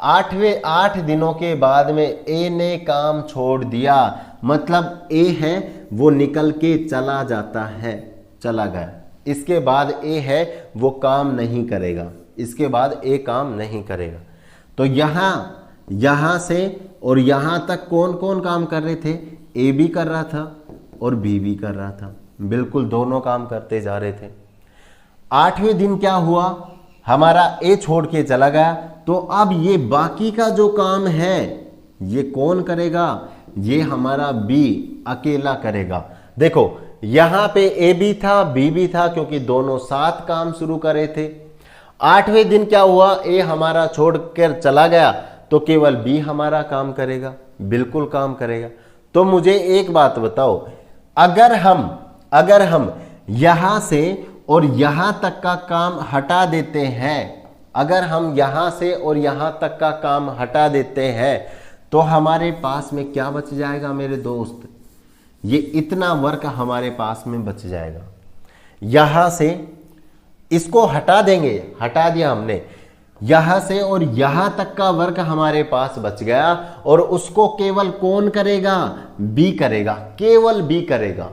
8 दिनों के बाद में ए ने काम छोड़ दिया, मतलब ए है वो निकल के चला जाता है, चला गया। इसके बाद ए है वो काम नहीं करेगा, इसके बाद ए काम नहीं करेगा। तो यहां से और यहां तक कौन कौन काम कर रहे थे? ए भी कर रहा था और बी भी कर रहा था, बिल्कुल दोनों काम करते जा रहे थे। 8वें दिन क्या हुआ? हमारा ए छोड़ के चला गया, तो अब ये बाकी का जो काम है ये कौन करेगा? ये हमारा बी अकेला करेगा। देखो यहां पे ए भी था, बी भी था, क्योंकि दोनों साथ काम शुरू करे थे। 8वें दिन क्या हुआ? ए हमारा छोड़कर चला गया, तो केवल बी हमारा काम करेगा, बिल्कुल काम करेगा। तो मुझे एक बात बताओ, अगर हम यहां से और यहां तक का काम हटा देते हैं, अगर हम यहां से और यहां तक का काम हटा देते हैं, तो हमारे पास में क्या बच जाएगा मेरे दोस्त? ये इतना वर्क हमारे पास में बच जाएगा। यहां से इसको हटा देंगे, हटा दिया हमने, यहां से और यहां तक का वर्क हमारे पास बच गया, और उसको केवल कौन करेगा? बी करेगा, केवल बी करेगा।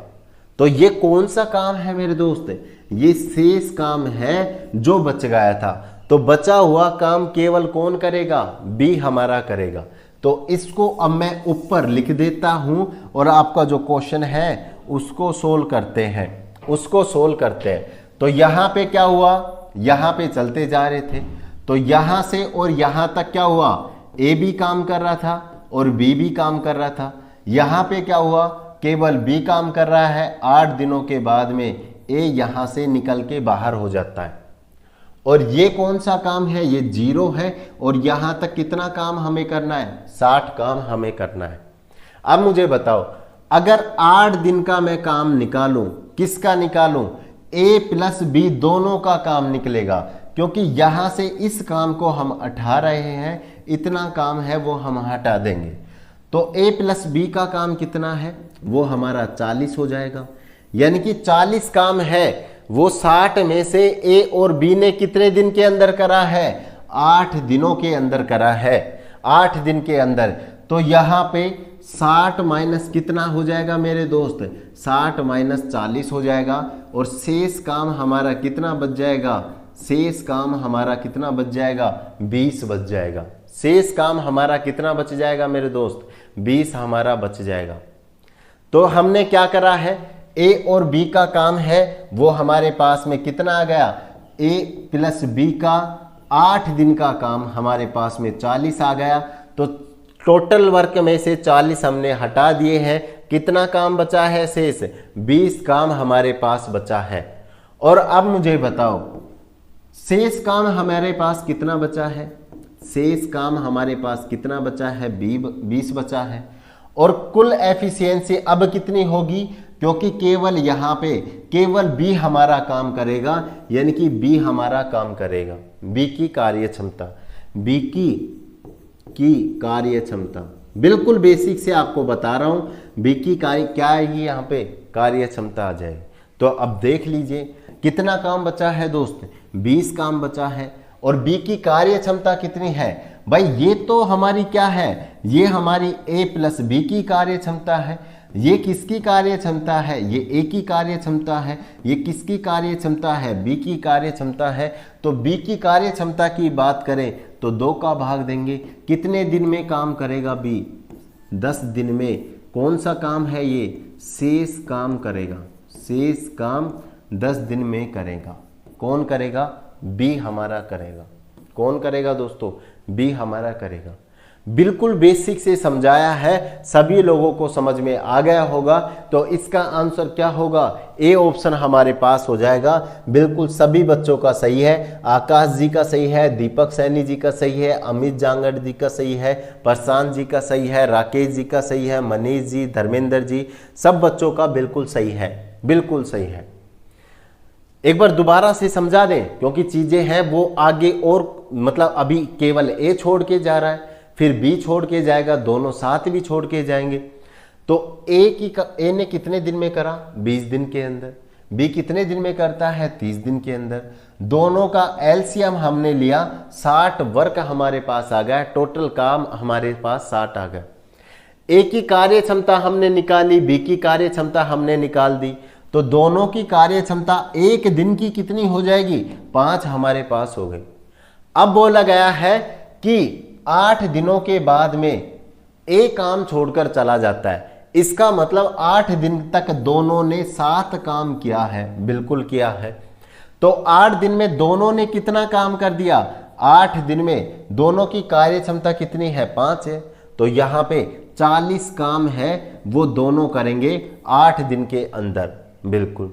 तो ये कौन सा काम है मेरे दोस्त? ये शेष काम है जो बच गया था। तो बचा हुआ काम केवल कौन करेगा? बी हमारा करेगा। तो इसको अब मैं ऊपर लिख देता हूं, और आपका जो क्वेश्चन है उसको सोल्व करते हैं, तो यहां पे क्या हुआ? यहां पे चलते जा रहे थे, तो यहां से और यहां तक क्या हुआ? ए भी काम कर रहा था और बी भी काम कर रहा था। यहां पे क्या हुआ? केवल बी काम कर रहा है। 8 दिनों के बाद में ए यहां से निकल के बाहर हो जाता है। और ये कौन सा काम है? ये 0 है, और यहां तक कितना काम हमें करना है? 60 काम हमें करना है। अब मुझे बताओ, अगर 8 दिन का मैं काम निकालूं, किसका निकालूं? ए प्लस बी दोनों का काम निकलेगा, क्योंकि यहां से इस काम को हम हटा रहे हैं, इतना काम है वो हम हटा देंगे। तो ए प्लस बी का काम कितना है? वो हमारा 40 हो जाएगा, यानी कि 40 काम है वो 60 में से ए और बी ने कितने दिन के अंदर करा है? 8 दिनों के अंदर करा है, 8 दिन के अंदर। तो यहां पे 60 माइनस कितना हो जाएगा मेरे दोस्त, 60 माइनस 40 हो जाएगा, और शेष काम हमारा कितना बच जाएगा, शेष काम हमारा कितना बच जाएगा, 20 बच जाएगा। शेष काम हमारा कितना बच जाएगा मेरे दोस्त, 20 हमारा बच जाएगा। तो हमने क्या करा है, ए और बी का काम है वो हमारे पास में कितना आ गया, ए प्लस बी का 8 दिन का काम हमारे पास में 40 आ गया। तो टोटल वर्क में से 40 हमने हटा दिए हैं, कितना काम बचा है शेष, 20 काम हमारे पास बचा है। और अब मुझे बताओ शेष काम हमारे पास कितना बचा है, शेष काम हमारे पास कितना बचा है, 20 बचा है। और कुल एफिशिएंसी अब कितनी होगी, क्योंकि केवल यहाँ पे केवल बी हमारा काम करेगा, यानी कि बी हमारा काम करेगा। बी की कार्य क्षमता, बी की कार्य क्षमता, बिल्कुल बेसिक से आपको बता रहा हूं, बी की कार्य क्या आएगी, यहाँ पे कार्य क्षमता आ जाएगी। तो अब देख लीजिए कितना काम बचा है दोस्त, 20 काम बचा है। और बी की कार्य क्षमता कितनी है भाई, ये तो हमारी क्या है, ये हमारी ए प्लस बी की कार्य क्षमता है। ये किसकी कार्य क्षमता है, ये ए की कार्य क्षमता है। ये किसकी कार्य क्षमता है, बी की कार्य क्षमता है। तो बी की कार्य क्षमता की बात करें तो 2 का भाग देंगे, कितने दिन में काम करेगा बी, 10 दिन में। कौन सा काम है ये, शेष काम करेगा, शेष काम 10 दिन में करेगा। कौन करेगा, बी हमारा करेगा। कौन करेगा दोस्तों, बी हमारा करेगा। बिल्कुल बेसिक से समझाया है, सभी लोगों को समझ में आ गया होगा। तो इसका आंसर क्या होगा, ए ऑप्शन हमारे पास हो जाएगा। बिल्कुल सभी बच्चों का सही है, आकाश जी का सही है, दीपक सैनी जी का सही है, अमित जांगड़ जी का सही है, प्रशांत जी का सही है, राकेश जी का सही है, मनीष जी, धर्मेंद्र जी, सब बच्चों का बिल्कुल सही है, बिल्कुल सही है। एक बार दोबारा से समझा दें, क्योंकि चीजें हैं वो आगे और मतलब अभी केवल ए छोड़ के जा रहा है, फिर बी छोड़ के जाएगा, दोनों साथ भी छोड़ के जाएंगे। तो ए ने कितने दिन में करा, 20 दिन के अंदर। बी कितने दिन में करता है, 30 दिन के अंदर। दोनों का एलसीएम हमने लिया, 60 वर्क हमारे पास आ गया, टोटल काम हमारे पास 60 आ गया। ए की कार्य क्षमता हमने निकाली, बी की कार्य क्षमता हमने निकाल दी। तो दोनों की कार्य क्षमता एक दिन की कितनी हो जाएगी, 5 हमारे पास हो गई। अब बोला गया है कि 8 दिनों के बाद में ए काम छोड़कर चला जाता है, इसका मतलब 8 दिन तक दोनों ने 7 काम किया है, बिल्कुल किया है। तो 8 दिन में दोनों ने कितना काम कर दिया, 8 दिन में दोनों की कार्य क्षमता कितनी है, 5 है। तो यहां पे 40 काम है वो दोनों करेंगे 8 दिन के अंदर, बिल्कुल।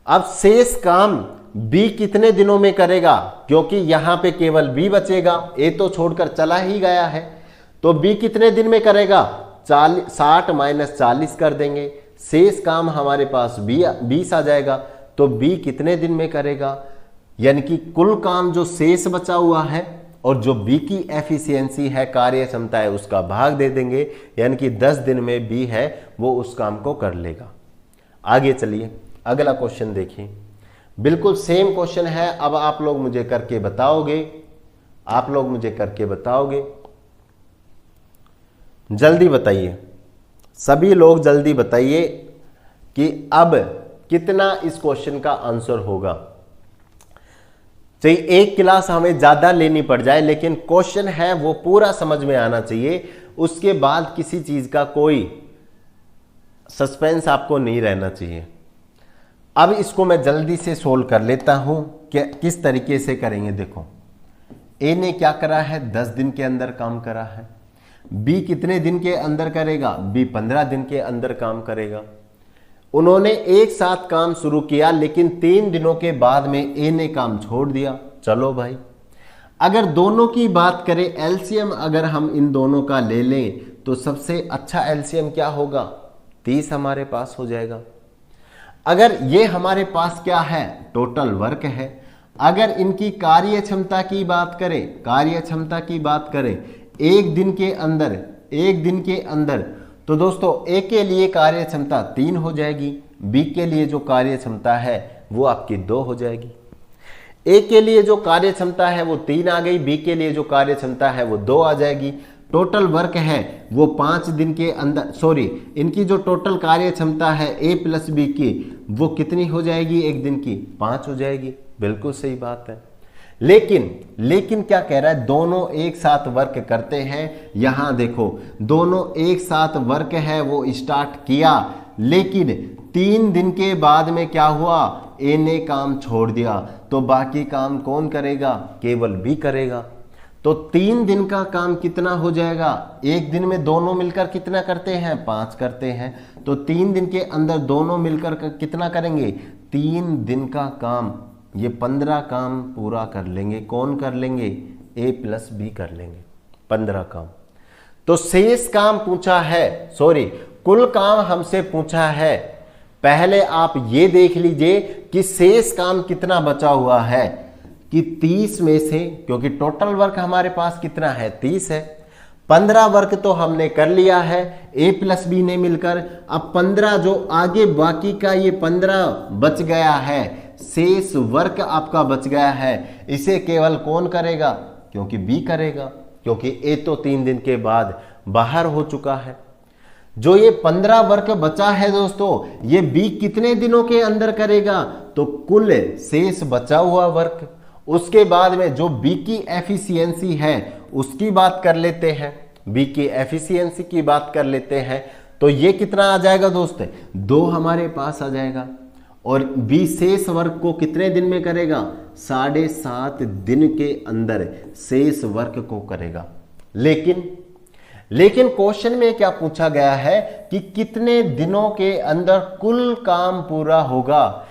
अब शेष काम बी कितने दिनों में करेगा, क्योंकि यहां पे केवल बी बचेगा, ए तो छोड़कर चला ही गया है। तो बी कितने दिन में करेगा, 60 माइनस 40 कर देंगे, शेष काम हमारे पास 20 आ जाएगा। तो बी कितने दिन में करेगा, यानी कि कुल काम जो शेष बचा हुआ है और जो बी की एफिशिएंसी है, कार्य क्षमता है, उसका भाग दे देंगे, यानी कि 10 दिन में बी है वो उस काम को कर लेगा। आगे चलिए अगला क्वेश्चन देखिए, बिल्कुल सेम क्वेश्चन है। अब आप लोग मुझे करके बताओगे, आप लोग मुझे करके बताओगे, जल्दी बताइए, सभी लोग जल्दी बताइए कि अब कितना इस क्वेश्चन का आंसर होगा। चाहिए एक क्लास हमें ज्यादा लेनी पड़ जाए, लेकिन क्वेश्चन है वो पूरा समझ में आना चाहिए, उसके बाद किसी चीज का कोई सस्पेंस आपको नहीं रहना चाहिए। अब इसको मैं जल्दी से सोल्व कर लेता हूं कि किस तरीके से करेंगे। देखो ए ने क्या करा है, 10 दिन के अंदर काम करा है। बी कितने दिन के अंदर करेगा, बी 15 दिन के अंदर काम करेगा। उन्होंने एक साथ काम शुरू किया, लेकिन 3 दिनों के बाद में ए ने काम छोड़ दिया। चलो भाई, अगर दोनों की बात करें, एलसीएम अगर हम इन दोनों का ले लें तो सबसे अच्छा एलसीएम क्या होगा, 30 हमारे पास हो जाएगा। अगर ये हमारे पास क्या है, टोटल वर्क है। अगर इनकी कार्य क्षमता की बात करें, कार्य क्षमता की बात करें एक दिन के अंदर, एक दिन के अंदर, तो दोस्तों ए के लिए कार्य क्षमता 3 हो जाएगी, बी के लिए जो कार्य क्षमता है वो आपकी 2 हो जाएगी। ए के लिए जो कार्य क्षमता है वो 3 आ गई, बी के लिए जो कार्य क्षमता है वो 2 आ जाएगी। टोटल वर्क है वो 5 दिन के अंदर, सॉरी, इनकी जो टोटल कार्य क्षमता है ए प्लस बी की, वो कितनी हो जाएगी एक दिन की? 5 हो जाएगी। बिल्कुल सही बात है। लेकिन क्या कह रहा है? दोनों एक साथ वर्क करते हैं। यहां देखो, दोनों एक साथ वर्क है वो स्टार्ट किया, लेकिन 3 दिन के बाद में क्या हुआ? ए ने काम छोड़ दिया, तो बाकी काम कौन करेगा? केवल बी करेगा। तो 3 दिन का काम कितना हो जाएगा? एक दिन में दोनों मिलकर कितना करते हैं? 5 करते हैं। तो 3 दिन के अंदर दोनों मिलकर कितना करेंगे? 3 दिन का काम, ये 15 काम पूरा कर लेंगे। कौन कर लेंगे? ए प्लस बी कर लेंगे 15 काम। तो शेष काम पूछा है, सॉरी, कुल काम हमसे पूछा है। पहले आप ये देख लीजिए कि शेष काम कितना बचा हुआ है, कि 30 में से, क्योंकि टोटल वर्क हमारे पास कितना है? 30 है। 15 वर्क तो हमने कर लिया है ए प्लस बी ने मिलकर। अब 15 जो आगे बाकी का ये 15 बच गया है, शेष वर्क आपका बच गया है, इसे केवल कौन करेगा? क्योंकि बी करेगा, क्योंकि ए तो 3 दिन के बाद बाहर हो चुका है। जो ये 15 वर्क बचा है दोस्तों, ये बी कितने दिनों के अंदर करेगा? तो कुल शेष बचा हुआ वर्क। उसके बाद में जो बी की एफिशिएंसी है उसकी बात कर लेते हैं, बी की एफिशिएंसी की बात कर लेते हैं। तो ये कितना आ जाएगा दोस्त? 2 हमारे पास आ जाएगा। और बी शेष वर्क को कितने दिन में करेगा? 7.5 दिन के अंदर शेष वर्क को करेगा। लेकिन क्वेश्चन में क्या पूछा गया है कि कितने दिनों के अंदर कुल काम पूरा होगा।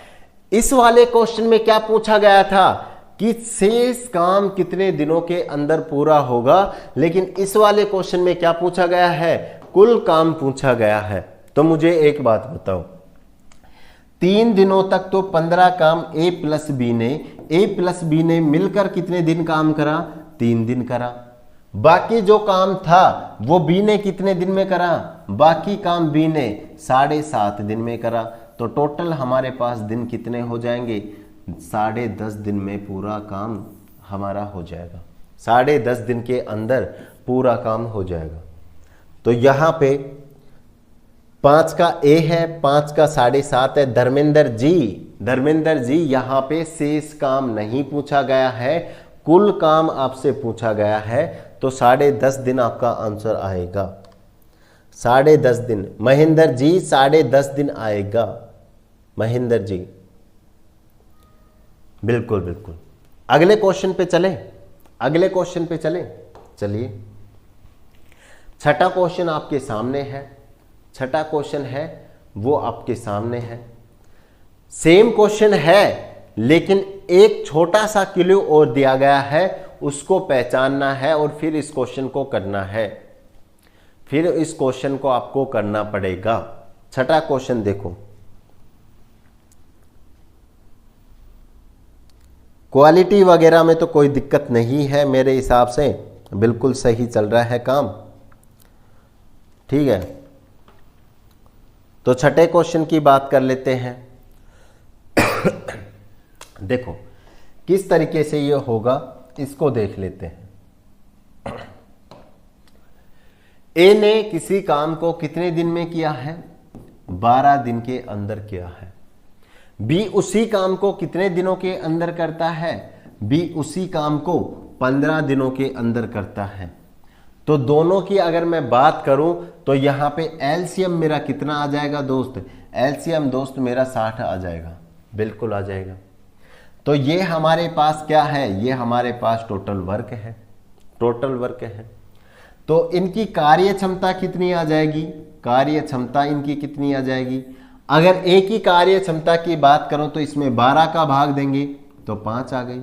इस वाले क्वेश्चन में क्या पूछा गया था कि शेष काम कितने दिनों के अंदर पूरा होगा, लेकिन इस वाले क्वेश्चन में क्या पूछा गया है? कुल काम पूछा गया है। तो मुझे एक बात बताओ, 3 दिनों तक तो 15 काम ए प्लस बी ने मिलकर कितने दिन काम करा? 3 दिन करा। बाकी जो काम था वो बी ने कितने दिन में करा? बाकी काम बी ने 7.5 दिन में करा। तो टोटल हमारे पास दिन कितने हो जाएंगे? 10.5 दिन में पूरा काम हमारा हो जाएगा। 10.5 दिन के अंदर पूरा काम हो जाएगा। तो यहाँ पे 5 का ए है, 5 का 7.5 है। धर्मेंद्र जी यहाँ पे शेष काम नहीं पूछा गया है, कुल काम आपसे पूछा गया है। तो 10.5 दिन आपका आंसर आएगा। 10.5 दिन। महेंद्र जी 10.5 दिन आएगा। महेंद्र जी बिल्कुल। अगले क्वेश्चन पे चलें। चलिए, छठा क्वेश्चन आपके सामने है। छठा क्वेश्चन है वो आपके सामने है। सेम क्वेश्चन है, लेकिन एक छोटा सा क्लू और दिया गया है, उसको पहचानना है और फिर इस क्वेश्चन को करना है। फिर इस क्वेश्चन को आपको करना पड़ेगा। छठा क्वेश्चन देखो, क्वालिटी वगैरह में तो कोई दिक्कत नहीं है, मेरे हिसाब से बिल्कुल सही चल रहा है काम। ठीक है, तो छठे क्वेश्चन की बात कर लेते हैं। देखो किस तरीके से ये होगा, इसको देख लेते हैं। ए ने किसी काम को कितने दिन में किया है? 12 दिन के अंदर किया है। बी उसी काम को कितने दिनों के अंदर करता है? बी उसी काम को 15 दिनों के अंदर करता है। तो दोनों की अगर मैं बात करूं तो यहां पे एलसीएम मेरा कितना आ जाएगा दोस्त? एलसीएम दोस्त मेरा 60 आ जाएगा। बिल्कुल आ जाएगा। तो ये हमारे पास क्या है? ये हमारे पास टोटल वर्क है। तो इनकी कार्य क्षमता कितनी आ जाएगी? कार्य क्षमता इनकी कितनी आ जाएगी? अगर ए की कार्य क्षमता की बात करो तो इसमें 12 का भाग देंगे तो 5 आ गई।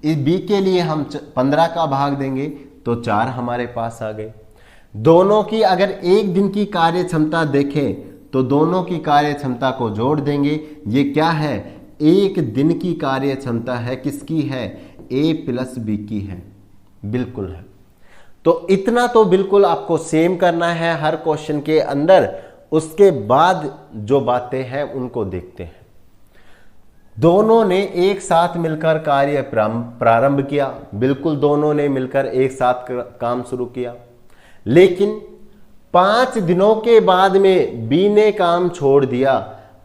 इस बी के लिए हम 15 का भाग देंगे तो 4 हमारे पास आ गए। दोनों की अगर एक दिन की कार्य क्षमता देखें तो दोनों की कार्य क्षमता को जोड़ देंगे। ये क्या है? एक दिन की कार्य क्षमता है। किसकी है? ए प्लस बी की है। बिल्कुल है। तो इतना तो बिल्कुल आपको सेम करना है हर क्वेश्चन के अंदर। उसके बाद जो बातें हैं उनको देखते हैं। दोनों ने एक साथ मिलकर कार्य प्रारंभ किया। बिल्कुल दोनों ने मिलकर एक साथ काम शुरू किया। लेकिन 5 दिनों के बाद में बी ने काम छोड़ दिया।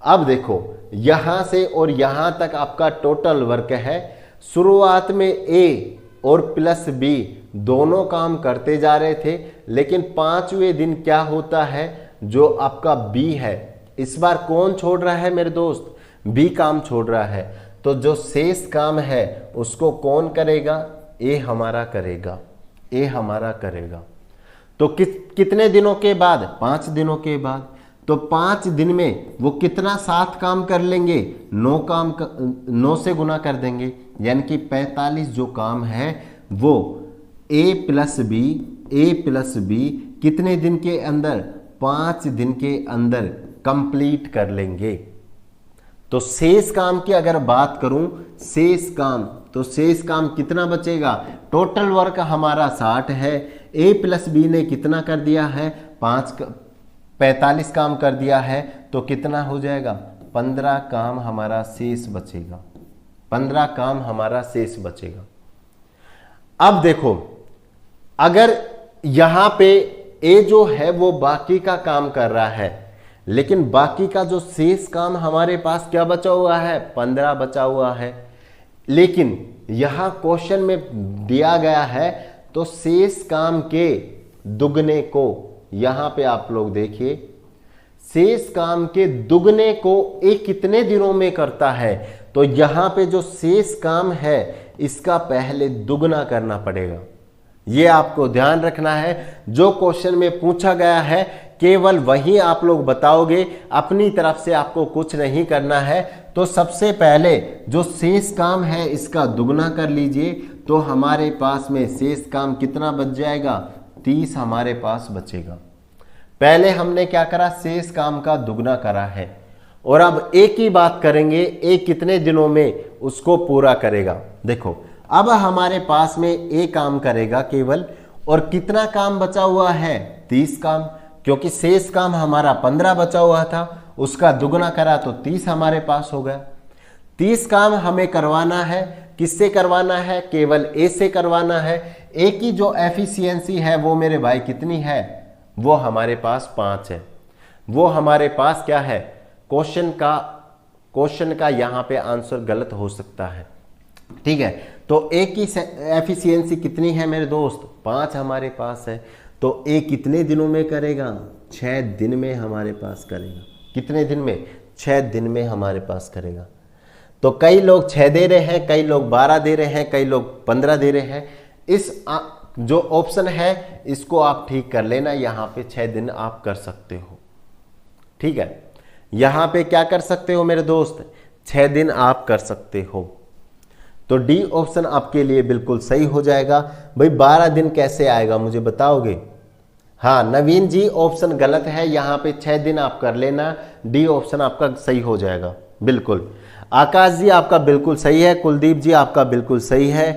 अब देखो यहां से और यहां तक आपका टोटल वर्क है। शुरुआत में ए और प्लस बी दोनों काम करते जा रहे थे, लेकिन 5वें दिन क्या होता है, जो आपका बी है इस बार कौन छोड़ रहा है मेरे दोस्त, बी काम छोड़ रहा है। तो जो शेष काम है उसको कौन करेगा, ए हमारा करेगा, ए हमारा करेगा। तो कितने दिनों के बाद, 5 दिनों के बाद। तो 5 दिन में वो कितना 7 काम कर लेंगे, 9 से गुना कर देंगे, यानी कि 45 जो काम है वो ए प्लस बी कितने दिन के अंदर, 5 दिन के अंदर कंप्लीट कर लेंगे। तो शेष काम की अगर बात करूं, शेष काम, तो शेष काम कितना बचेगा, टोटल वर्क हमारा 60 है, ए प्लस बी ने कितना कर दिया है, 45 काम कर दिया है, तो कितना हो जाएगा, 15 काम हमारा शेष बचेगा, 15 काम हमारा शेष बचेगा। अब देखो अगर यहां पे ए जो है वो बाकी का काम कर रहा है, लेकिन बाकी का जो शेष काम हमारे पास क्या बचा हुआ है, 15 बचा हुआ है। लेकिन यहां क्वेश्चन में दिया गया है तो शेष काम के दुगने को, यहां पे आप लोग देखिए शेष काम के दुगने को ए कितने दिनों में करता है, तो यहां पे जो शेष काम है इसका पहले दुगना करना पड़ेगा। ये आपको ध्यान रखना है, जो क्वेश्चन में पूछा गया है केवल वही आप लोग बताओगे, अपनी तरफ से आपको कुछ नहीं करना है। तो सबसे पहले जो शेष काम है इसका दुगना कर लीजिए, तो हमारे पास में शेष काम कितना बच जाएगा, 30 हमारे पास बचेगा। पहले हमने क्या करा, शेष काम का दुगना करा है, और अब एक ही बात करेंगे, एक कितने दिनों में उसको पूरा करेगा। देखो अब हमारे पास में ए काम करेगा केवल, और कितना काम बचा हुआ है, 30 काम, क्योंकि शेष काम हमारा 15 बचा हुआ था, उसका दुगना करा तो 30 हमारे पास हो गया। 30 काम हमें करवाना है, किससे करवाना है, केवल ए से करवाना है। ए की जो एफिशिएंसी है वो मेरे भाई कितनी है, वो हमारे पास 5 है। वो हमारे पास क्या है, क्वेश्चन का यहां पे आंसर गलत हो सकता है, ठीक है। तो ए की एफिशिएंसी कितनी है मेरे दोस्त, 5 हमारे पास है। तो ए कितने दिनों में करेगा, 6 दिन में हमारे पास करेगा। कितने दिन में, 6 दिन में हमारे पास करेगा। तो कई लोग 6 दे रहे हैं, कई लोग 12 दे रहे हैं, कई लोग 15 दे रहे हैं। इस जो ऑप्शन है इसको आप ठीक कर लेना, यहां पे 6 दिन आप कर सकते हो, ठीक है। यहां पे क्या कर सकते हो मेरे दोस्त, 6 दिन आप कर सकते हो। तो डी ऑप्शन आपके लिए बिल्कुल सही हो जाएगा। भाई 12 दिन कैसे आएगा मुझे बताओगे, हाँ नवीन जी ऑप्शन गलत है, यहां पे 6 दिन आप कर लेना, डी ऑप्शन आपका सही हो जाएगा बिल्कुल। आकाश जी आपका बिल्कुल सही है, कुलदीप जी आपका बिल्कुल सही है,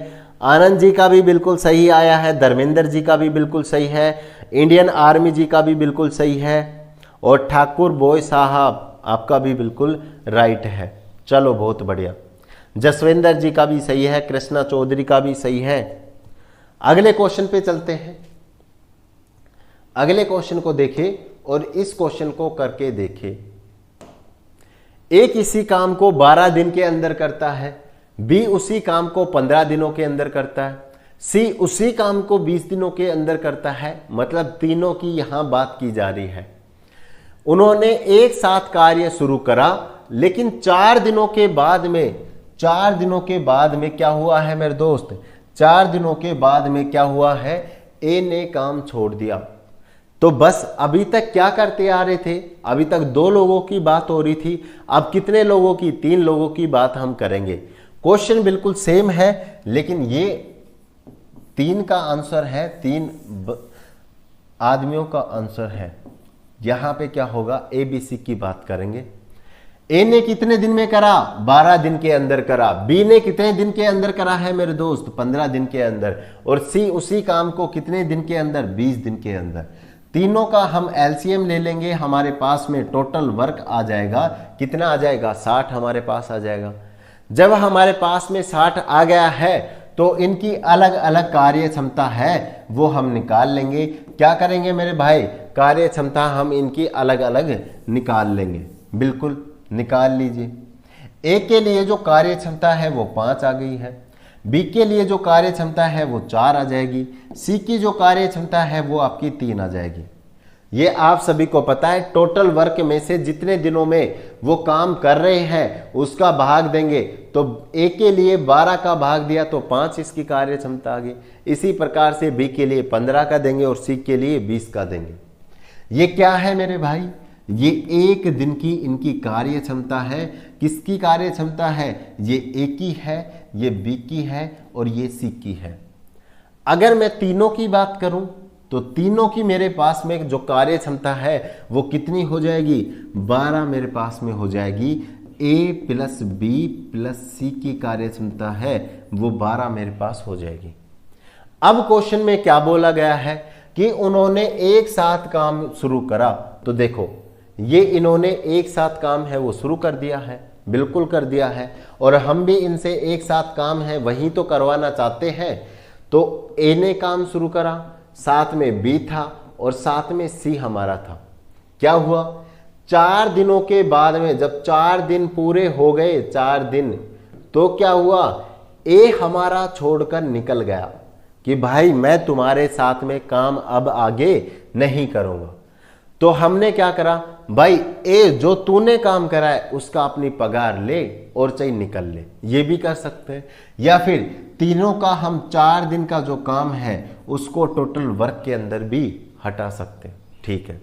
आनंद जी का भी बिल्कुल सही आया है, धर्मेंद्र जी का भी बिल्कुल सही है, इंडियन आर्मी जी का भी बिल्कुल सही है, और ठाकुर बॉय साहब आपका भी बिल्कुल राइट है। चलो बहुत बढ़िया, जसविंदर जी का भी सही है, कृष्णा चौधरी का भी सही है। अगले क्वेश्चन पे चलते हैं, अगले क्वेश्चन को देखें और इस क्वेश्चन को करके देखें। ए किसी काम को 12 दिन के अंदर करता है, बी उसी काम को 15 दिनों के अंदर करता है, सी उसी काम को 20 दिनों के अंदर करता है। मतलब तीनों की यहां बात की जा रही है। उन्होंने एक साथ कार्य शुरू करा, लेकिन 4 दिनों के बाद में क्या हुआ है मेरे दोस्त, 4 दिनों के बाद में क्या हुआ है, ए ने काम छोड़ दिया। तो बस अभी तक क्या करते आ रहे थे, अभी तक 2 लोगों की बात हो रही थी, अब कितने लोगों की, 3 लोगों की बात हम करेंगे। क्वेश्चन बिल्कुल सेम है, लेकिन ये 3 का आंसर है, 3 आदमियों का आंसर है। यहां पे क्या होगा, एबीसी की बात करेंगे। ए ने कितने दिन में करा, 12 दिन के अंदर करा। बी ने कितने दिन के अंदर करा है मेरे दोस्त, 15 दिन के अंदर। और सी उसी काम को कितने दिन के अंदर, 20 दिन के अंदर। तीनों का हम एलसीएम ले लेंगे, हमारे पास में टोटल वर्क आ जाएगा, कितना आ जाएगा, 60 हमारे पास आ जाएगा। जब हमारे पास में 60 आ गया है तो इनकी अलग अलग कार्य क्षमता है वो हम निकाल लेंगे। क्या करेंगे मेरे भाई, कार्य क्षमता हम इनकी अलग अलग निकाल लेंगे। बिल्कुल निकाल लीजिए। ए के लिए जो कार्य क्षमता है वो 5 आ गई है, बी के लिए जो कार्य क्षमता है वो 4 आ जाएगी, सी की जो कार्य क्षमता है वो आपकी 3 आ जाएगी। ये आप सभी को पता है, टोटल वर्क में से जितने दिनों में वो काम कर रहे हैं उसका भाग देंगे। तो ए के लिए 12 का भाग दिया तो 5 इसकी कार्य क्षमता आ गई। इसी प्रकार से बी के लिए 15 का देंगे और सी के लिए 20 का देंगे। ये क्या है मेरे भाई, ये एक दिन की इनकी कार्य क्षमता है। किसकी कार्य क्षमता है, ये ए की है, ये बी की है और ये सी की है। अगर मैं तीनों की बात करूं तो तीनों की मेरे पास में जो कार्य क्षमता है वो कितनी हो जाएगी, 12 मेरे पास में हो जाएगी। ए प्लस बी प्लस सी की कार्य क्षमता है वो 12 मेरे पास हो जाएगी। अब क्वेश्चन में क्या बोला गया है कि उन्होंने एक साथ काम शुरू करा। तो देखो ये इन्होंने एक साथ काम है वो शुरू कर दिया है, बिल्कुल कर दिया है, और हम भी इनसे एक साथ काम है वही तो करवाना चाहते हैं। तो ए ने काम शुरू करा, साथ में बी था और साथ में सी हमारा था। क्या हुआ, 4 दिनों के बाद में जब 4 दिन पूरे हो गए, 4 दिन, तो क्या हुआ, ए हमारा छोड़कर निकल गया कि भाई मैं तुम्हारे साथ में काम अब आगे नहीं करूंगा। तो हमने क्या करा, भाई ए जो तूने काम करा है उसका अपनी पगार ले और चाहे निकल ले, ये भी कर सकते हैं। या फिर तीनों का हम 4 दिन का जो काम है उसको टोटल वर्क के अंदर भी हटा सकते हैं। ठीक है,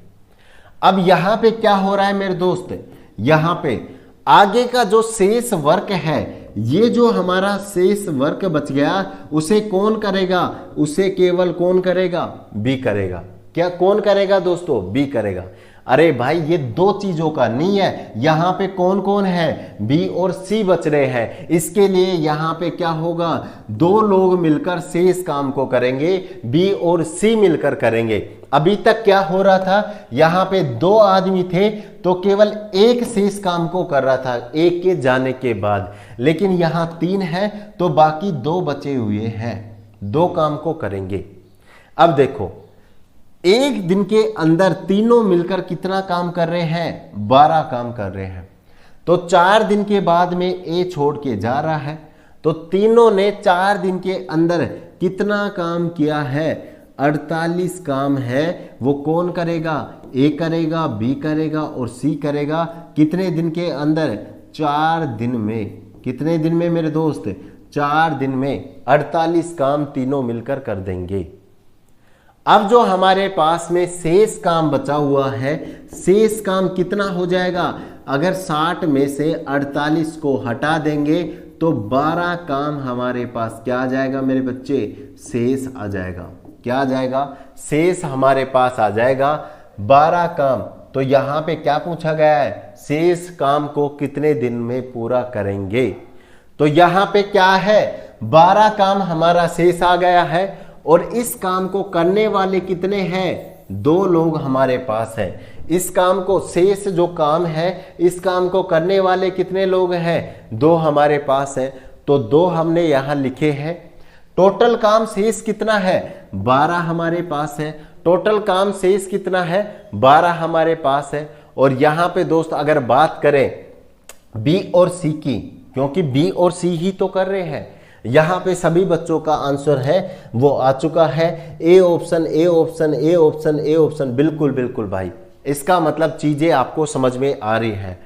अब यहां पे क्या हो रहा है मेरे दोस्त, यहां पे आगे का जो शेष वर्क है, ये जो हमारा शेष वर्क बच गया उसे कौन करेगा, उसे केवल कौन करेगा, बी करेगा। क्या कौन करेगा दोस्तों, बी करेगा। अरे भाई ये 2 चीजों का नहीं है, यहां पे कौन कौन है, बी और सी बच रहे हैं। इसके लिए यहां पे क्या होगा, 2 लोग मिलकर शेष काम को करेंगे, बी और सी मिलकर करेंगे। अभी तक क्या हो रहा था, यहां पे 2 आदमी थे तो केवल एक शेष काम को कर रहा था एक के जाने के बाद, लेकिन यहां 3 है तो बाकी 2 बचे हुए हैं, 2 काम को करेंगे। अब देखो एक दिन के अंदर तीनों मिलकर कितना काम कर रहे हैं, 12 काम कर रहे हैं। तो 4 दिन के बाद में ए छोड़ के जा रहा है, तो तीनों ने 4 दिन के अंदर कितना काम किया है, 48 काम है। वो कौन करेगा, ए करेगा, बी करेगा और सी करेगा। कितने दिन के अंदर, 4 दिन में। कितने दिन में मेरे दोस्त, 4 दिन में 48 काम तीनों मिलकर कर देंगे। अब जो हमारे पास में शेष काम बचा हुआ है, शेष काम कितना हो जाएगा, अगर 60 में से 48 को हटा देंगे तो 12 काम हमारे पास क्या आ जाएगा मेरे बच्चे, शेष आ जाएगा। क्या आ जाएगा, शेष हमारे पास आ जाएगा 12 काम। तो यहां पे क्या पूछा गया है, शेष काम को कितने दिन में पूरा करेंगे। तो यहां पे क्या है, 12 काम हमारा शेष आ गया है और इस काम को करने वाले कितने हैं, 2 लोग हमारे पास हैं। इस काम को, शेष जो काम है, इस काम को करने वाले कितने लोग हैं, 2 हमारे पास हैं। तो 2 हमने यहां लिखे हैं। टोटल काम शेष कितना है, 12 हमारे पास है। टोटल काम शेष कितना है, 12 हमारे पास है। और यहां पे दोस्त अगर बात करें बी और सी की, क्योंकि बी और सी ही तो कर रहे हैं, यहां पे सभी बच्चों का आंसर है वो आ चुका है। A option, A option, A option, A option, बिल्कुल बिल्कुल भाई। इसका मतलब चीजें आपको समझ में आ रही है।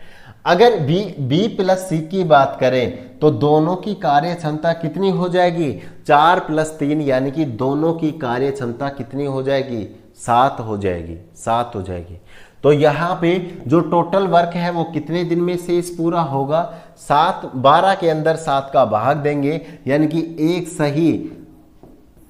अगर बी प्लस सी की बात करें तो दोनों की कार्य क्षमता कितनी हो जाएगी, 4 + 3, यानी कि दोनों की कार्य क्षमता कितनी हो जाएगी, 7 हो जाएगी, 7 हो जाएगी। तो यहाँ पे जो टोटल वर्क है वो कितने दिन में शेष पूरा होगा, 7, 12 के अंदर 7 का भाग देंगे, यानी कि एक सही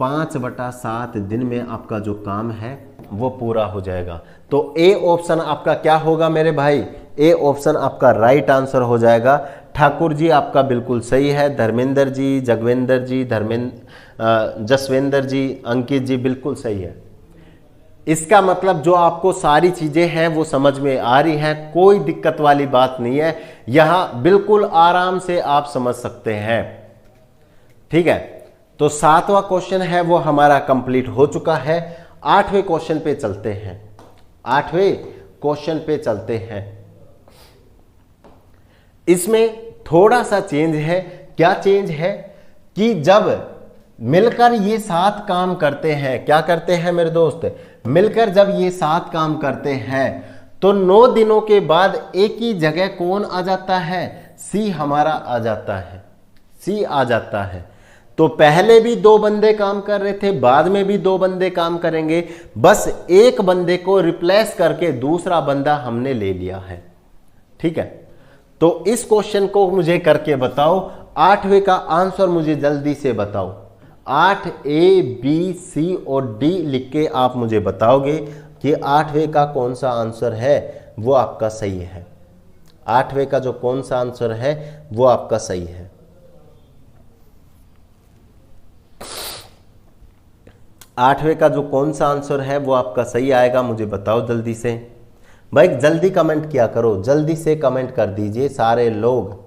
5/7 दिन में आपका जो काम है वो पूरा हो जाएगा। तो ए ऑप्शन आपका क्या होगा मेरे भाई, ए ऑप्शन आपका राइट आंसर हो जाएगा। ठाकुर जी आपका बिल्कुल सही है, धर्मेंद्र जी, जगवेंद्र जी, जसवेंद्र जी, अंकित जी बिल्कुल सही है। इसका मतलब जो आपको सारी चीजें हैं वो समझ में आ रही हैं, कोई दिक्कत वाली बात नहीं है, यहां बिल्कुल आराम से आप समझ सकते हैं। ठीक है, तो 7वां क्वेश्चन है वो हमारा कंप्लीट हो चुका है। 8वें क्वेश्चन पे चलते हैं। 8वें क्वेश्चन पे चलते हैं। इसमें थोड़ा सा चेंज है। क्या चेंज है कि जब मिलकर ये 7 काम करते हैं, क्या करते हैं मेरे दोस्त, मिलकर जब ये 7 काम करते हैं तो 9 दिनों के बाद एक ही जगह कौन आ जाता है, सी हमारा आ जाता है, सी आ जाता है। तो पहले भी 2 बंदे काम कर रहे थे, बाद में भी 2 बंदे काम करेंगे, बस एक बंदे को रिप्लेस करके दूसरा बंदा हमने ले लिया है। ठीक है, तो इस क्वेश्चन को मुझे करके बताओ। 8वें का आंसर मुझे जल्दी से बताओ। 8 A B C और D लिख के आप मुझे बताओगे कि 8वें का कौन सा आंसर है वो आपका सही है। 8वें का जो कौन सा आंसर है वो आपका सही है। 8वें का जो कौन सा आंसर है वो आपका सही आएगा, मुझे बताओ जल्दी से। भाई जल्दी कमेंट किया करो, जल्दी से कमेंट कर दीजिए सारे लोग,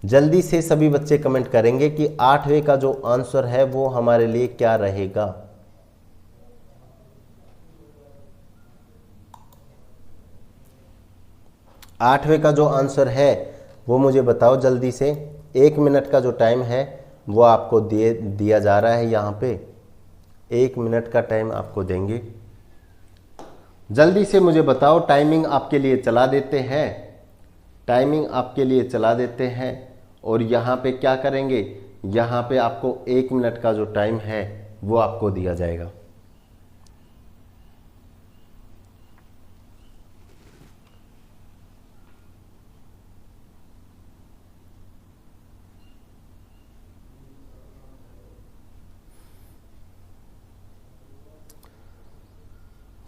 जल्दी से सभी बच्चे कमेंट करेंगे कि 8वें का जो आंसर है वो हमारे लिए क्या रहेगा। आठवें का जो आंसर है वो मुझे बताओ जल्दी से। 1 मिनट का जो टाइम है वो आपको दिया जा रहा है यहाँ पे। 1 मिनट का टाइम आपको देंगे, जल्दी से मुझे बताओ। टाइमिंग आपके लिए चला देते हैं, टाइमिंग आपके लिए चला देते हैं। और यहाँ पे क्या करेंगे, यहाँ पे आपको 1 मिनट का जो टाइम है वो आपको दिया जाएगा।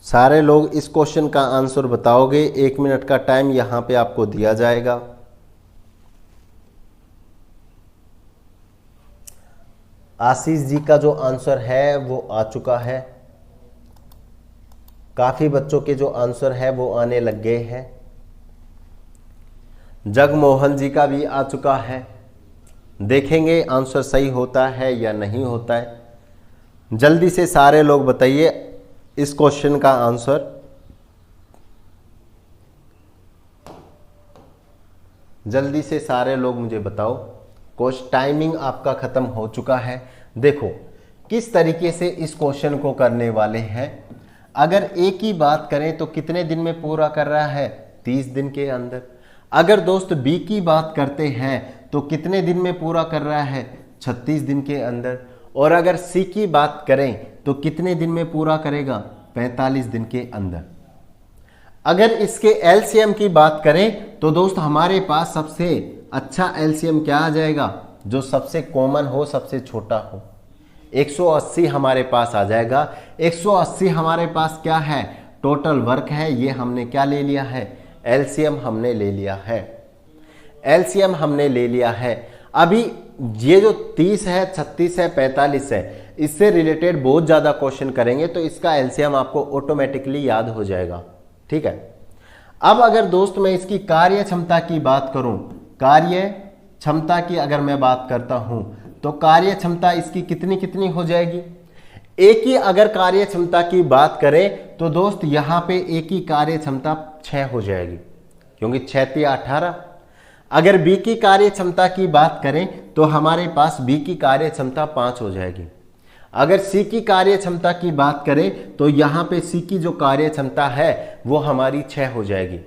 सारे लोग इस क्वेश्चन का आंसर बताओगे। 1 मिनट का टाइम यहां पे आपको दिया जाएगा। आशीष जी का जो आंसर है वो आ चुका है। काफी बच्चों के जो आंसर है वो आने लग गए हैं। जगमोहन जी का भी आ चुका है। देखेंगे आंसर सही होता है या नहीं होता है। जल्दी से सारे लोग बताइए इस क्वेश्चन का आंसर। जल्दी से सारे लोग मुझे बताओ। कोश टाइमिंग आपका खत्म हो चुका है। देखो किस तरीके से इस क्वेश्चन को करने वाले हैं। अगर एक ही बात करें तो कितने दिन में पूरा कर रहा है, 30 दिन के अंदर। अगर दोस्त बी की बात करते हैं तो कितने दिन में पूरा कर रहा है, 36 दिन के अंदर। और अगर सी की बात करें तो कितने दिन में पूरा करेगा, 45 दिन के अंदर। अगर इसके एलसीएम की बात करें तो दोस्त हमारे पास सबसे अच्छा एलसीएम क्या आ जाएगा, जो सबसे कॉमन हो, सबसे छोटा हो। 180 हमारे पास आ जाएगा। 180 हमारे पास क्या है, टोटल वर्क है। ये हमने क्या ले लिया है, एलसीएम हमने ले लिया है। एलसीएम हमने ले लिया है। अभी ये जो 30 है, 36 है, 45 है, इससे रिलेटेड बहुत ज़्यादा क्वेश्चन करेंगे तो इसका एलसीएम आपको ऑटोमेटिकली याद हो जाएगा। ठीक है। अब अगर दोस्त मैं इसकी कार्य क्षमता की बात करूं, कार्य क्षमता की अगर मैं बात करता हूं तो कार्य क्षमता इसकी कितनी कितनी हो जाएगी। एक ही अगर कार्य क्षमता की बात करें तो दोस्त यहां पे एक ही कार्य क्षमता 6 हो जाएगी, क्योंकि 6 × 18। अगर बी की कार्य क्षमता की बात करें तो हमारे पास बी की कार्य क्षमता 5 हो जाएगी। अगर सी की कार्य क्षमता की बात करें तो यहाँ पे सी की जो कार्य क्षमता है वो हमारी 6 हो जाएगी।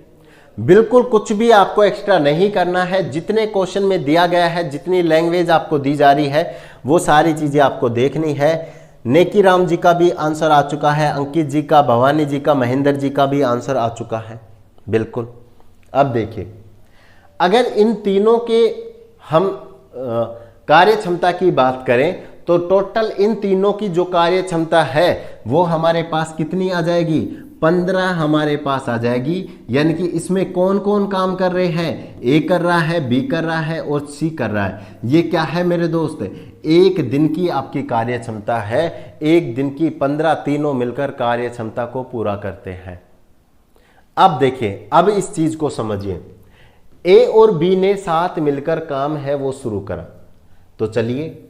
बिल्कुल कुछ भी आपको एक्स्ट्रा नहीं करना है। जितने क्वेश्चन में दिया गया है, जितनी लैंग्वेज आपको दी जा रही है, वो सारी चीज़ें आपको देखनी है। नेकी राम जी का भी आंसर आ चुका है, अंकित जी का, भवानी जी का, महेंद्र जी का भी आंसर आ चुका है। बिल्कुल। अब देखिए अगर इन तीनों के हम कार्य क्षमता की बात करें तो टोटल इन तीनों की जो कार्य क्षमता है वो हमारे पास कितनी आ जाएगी, 15 हमारे पास आ जाएगी। यानी कि इसमें कौन कौन काम कर रहे हैं, ए कर रहा है, बी कर रहा है और सी कर रहा है। ये क्या है मेरे दोस्त, 1 दिन की आपकी कार्य क्षमता है। 1 दिन की 15 तीनों मिलकर कार्य क्षमता को पूरा करते हैं। अब देखिए, अब इस चीज को समझिए। ए और बी ने साथ मिलकर काम है वो शुरू करा। तो चलिए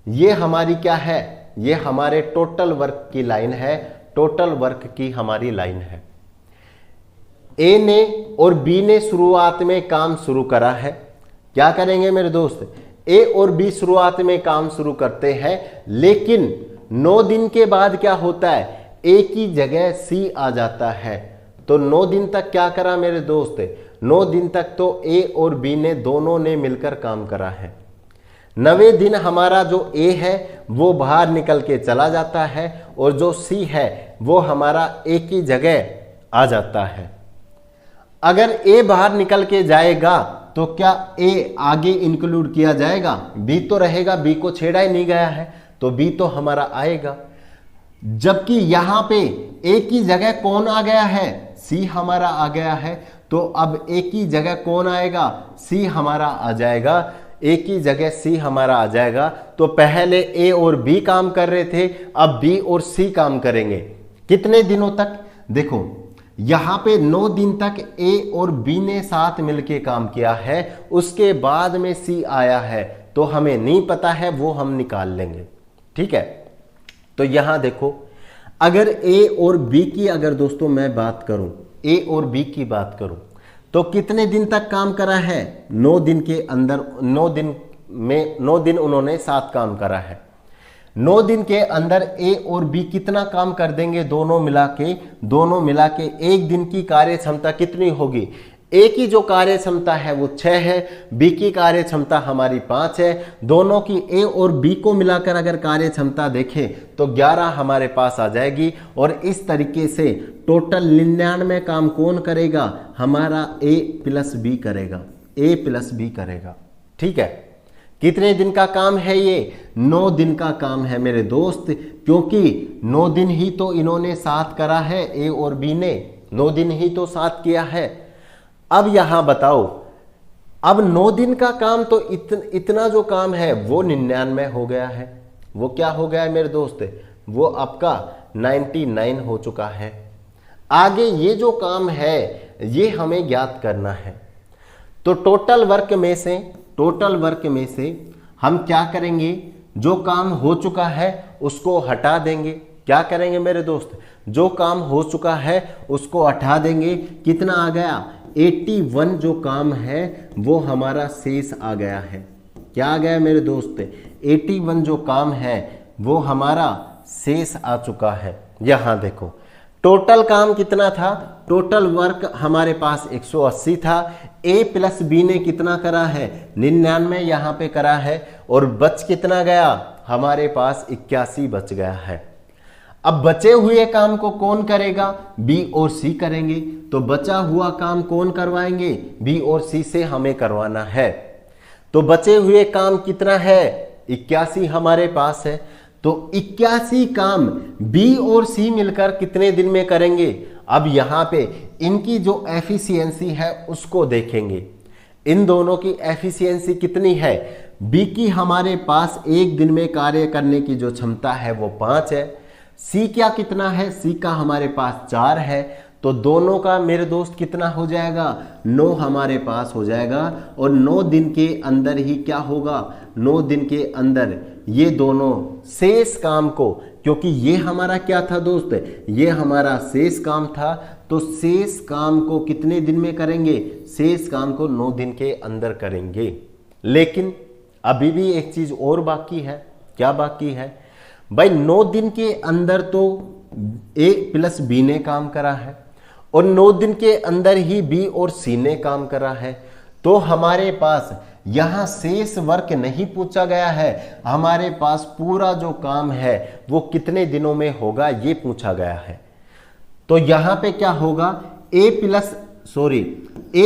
ये हमारी क्या है, ये हमारे टोटल वर्क की लाइन है, टोटल वर्क की हमारी लाइन है। ए ने और बी ने शुरुआत में काम शुरू करा है। क्या करेंगे मेरे दोस्त, ए और बी शुरुआत में काम शुरू करते हैं, लेकिन 9 दिन के बाद क्या होता है, ए की जगह सी आ जाता है। तो 9 दिन तक क्या करा मेरे दोस्त, 9 दिन तक तो ए और बी ने दोनों ने मिलकर काम करा है। 9वें दिन हमारा जो ए है वो बाहर निकल के चला जाता है और जो सी है वो हमारा ए की जगह आ जाता है। अगर ए बाहर निकल के जाएगा तो क्या ए आगे इंक्लूड किया जाएगा, बी तो रहेगा, बी को छेड़ा ही नहीं गया है तो बी तो हमारा आएगा। जबकि यहां पे ए की जगह कौन आ गया है, सी हमारा आ गया है, तो अब ए की जगह कौन आएगा, सी हमारा आ जाएगा। ए की जगह सी हमारा आ जाएगा। तो पहले ए और बी काम कर रहे थे, अब बी और सी काम करेंगे। कितने दिनों तक, देखो यहां पे 9 दिन तक ए और बी ने साथ मिलके काम किया है, उसके बाद में सी आया है, तो हमें नहीं पता है, वो हम निकाल लेंगे। ठीक है, तो यहां देखो, अगर ए और बी की अगर दोस्तों मैं बात करूं, ए और बी की बात करूं, तो कितने दिन तक काम करा है, 9 दिन के अंदर, 9 दिन उन्होंने साथ काम करा है। 9 दिन के अंदर ए और बी कितना काम कर देंगे, दोनों मिला के 1 दिन की कार्य क्षमता कितनी होगी, ए की जो कार्य क्षमता है वो 6 है, बी की कार्य क्षमता हमारी 5 है। दोनों की ए और बी को मिलाकर अगर कार्य क्षमता देखें तो 11 हमारे पास आ जाएगी। और इस तरीके से टोटल 99 काम कौन करेगा, हमारा ए प्लस बी करेगा, ए प्लस बी करेगा। ठीक है, कितने दिन का काम है ये, 9 दिन का काम है मेरे दोस्त, क्योंकि 9 दिन ही तो इन्होंने साथ करा है, ए और बी ने 9 दिन ही तो साथ किया है। अब यहां बताओ, अब 9 दिन का काम तो इतना जो काम है वो 99 हो गया है। वो क्या हो गया है मेरे दोस्त, वो आपका 99 हो चुका है। आगे ये जो काम है ये हमें ज्ञात करना है। तो टोटल वर्क में से हम क्या करेंगे, जो काम हो चुका है उसको हटा देंगे। क्या करेंगे मेरे दोस्त, जो काम हो चुका है उसको हटा देंगे। कितना आ गया, 81 जो काम है वो हमारा शेष आ गया है। क्या आ गया मेरे दोस्त, 81 जो काम है वो हमारा शेष आ चुका है। यहां देखो टोटल काम कितना था, टोटल वर्क हमारे पास 180 था। ए प्लस बी ने कितना करा है, 99 यहां पे करा है, और बच कितना गया, हमारे पास 81 बच गया है। अब बचे हुए काम को कौन करेगा, बी और सी करेंगे। तो बचा हुआ काम कौन करवाएंगे, बी और सी से हमें करवाना है। तो बचे हुए काम कितना है, 81 हमारे पास है। तो 81 काम बी और सी मिलकर कितने दिन में करेंगे। अब यहां पे इनकी जो एफिशिएंसी है उसको देखेंगे। इन दोनों की एफिशिएंसी कितनी है, बी की हमारे पास 1 दिन में कार्य करने की जो क्षमता है वो 5 है। सी क्या कितना है, सी का हमारे पास 4 है। तो दोनों का मेरे दोस्त कितना हो जाएगा, 9 हमारे पास हो जाएगा। और 9 दिन के अंदर ही क्या होगा, 9 दिन के अंदर ये दोनों शेष काम को, क्योंकि ये हमारा क्या था दोस्त, ये हमारा शेष काम था, तो शेष काम को कितने दिन में करेंगे, शेष काम को 9 दिन के अंदर करेंगे। लेकिन अभी भी एक चीज और बाकी है। क्या बाकी है भाई, 9 दिन के अंदर तो ए प्लस बी ने काम करा है और 9 दिन के अंदर ही बी और सी ने काम करा है। तो हमारे पास यहां शेष वर्क नहीं पूछा गया है, हमारे पास पूरा जो काम है वो कितने दिनों में होगा ये पूछा गया है। तो यहां पे क्या होगा, ए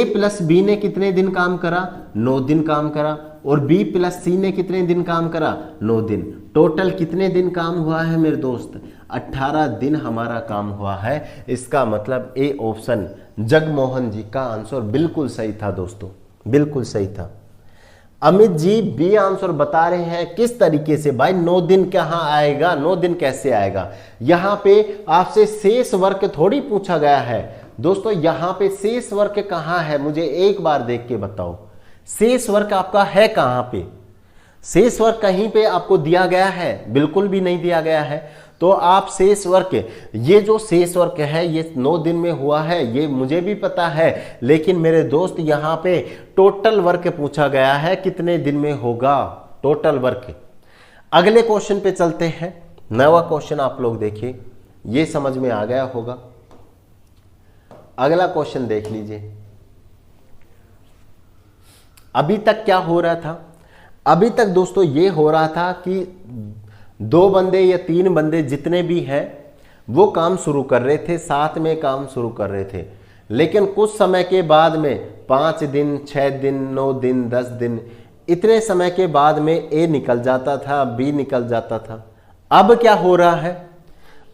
प्लस बी ने कितने दिन काम करा, 9 दिन काम करा, और बी प्लस सी ने कितने दिन काम करा, 9 दिन। टोटल कितने दिन काम हुआ है मेरे दोस्त, 18 दिन हमारा काम हुआ है। इसका मतलब ए ऑप्शन जगमोहन जी का आंसर बिल्कुल सही था दोस्तों, बिल्कुल सही था। अमित जी बी आंसर बता रहे हैं, किस तरीके से भाई 9 दिन कहां आएगा, 9 दिन कैसे आएगा। यहां पे आपसे शेष वर्क थोड़ी पूछा गया है दोस्तों, यहां पे शेष वर्क कहां है, मुझे एक बार देख के बताओ, शेष वर्क आपका है कहां पे। शेष वर्क कहीं पे आपको दिया गया है? बिल्कुल भी नहीं दिया गया है। तो आप शेष वर्क, ये जो शेष वर्क है ये 9 दिन में हुआ है, ये मुझे भी पता है, लेकिन मेरे दोस्त यहाँ पे टोटल वर्क पूछा गया है कितने दिन में होगा, टोटल वर्क। अगले क्वेश्चन पे चलते हैं। 9वां क्वेश्चन आप लोग देखिए, ये समझ में आ गया होगा। अगला क्वेश्चन देख लीजिए। अभी तक क्या हो रहा था? अभी तक दोस्तों ये हो रहा था कि 2 बंदे या 3 बंदे जितने भी हैं वो काम शुरू कर रहे थे, साथ में काम शुरू कर रहे थे, लेकिन कुछ समय के बाद में 5 दिन, 6 दिन, 9 दिन, 10 दिन, इतने समय के बाद में ए निकल जाता था, बी निकल जाता था। अब क्या हो रहा है?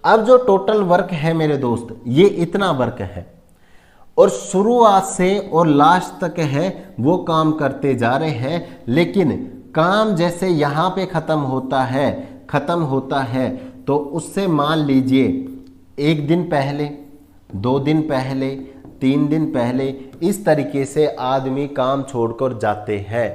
अब जो टोटल वर्क है मेरे दोस्त, ये इतना वर्क है और शुरुआत से और लास्ट तक है वो काम करते जा रहे हैं, लेकिन काम जैसे यहाँ पे खत्म होता है तो उससे मान लीजिए 1 दिन पहले, 2 दिन पहले, 3 दिन पहले, इस तरीके से आदमी काम छोड़कर जाते हैं।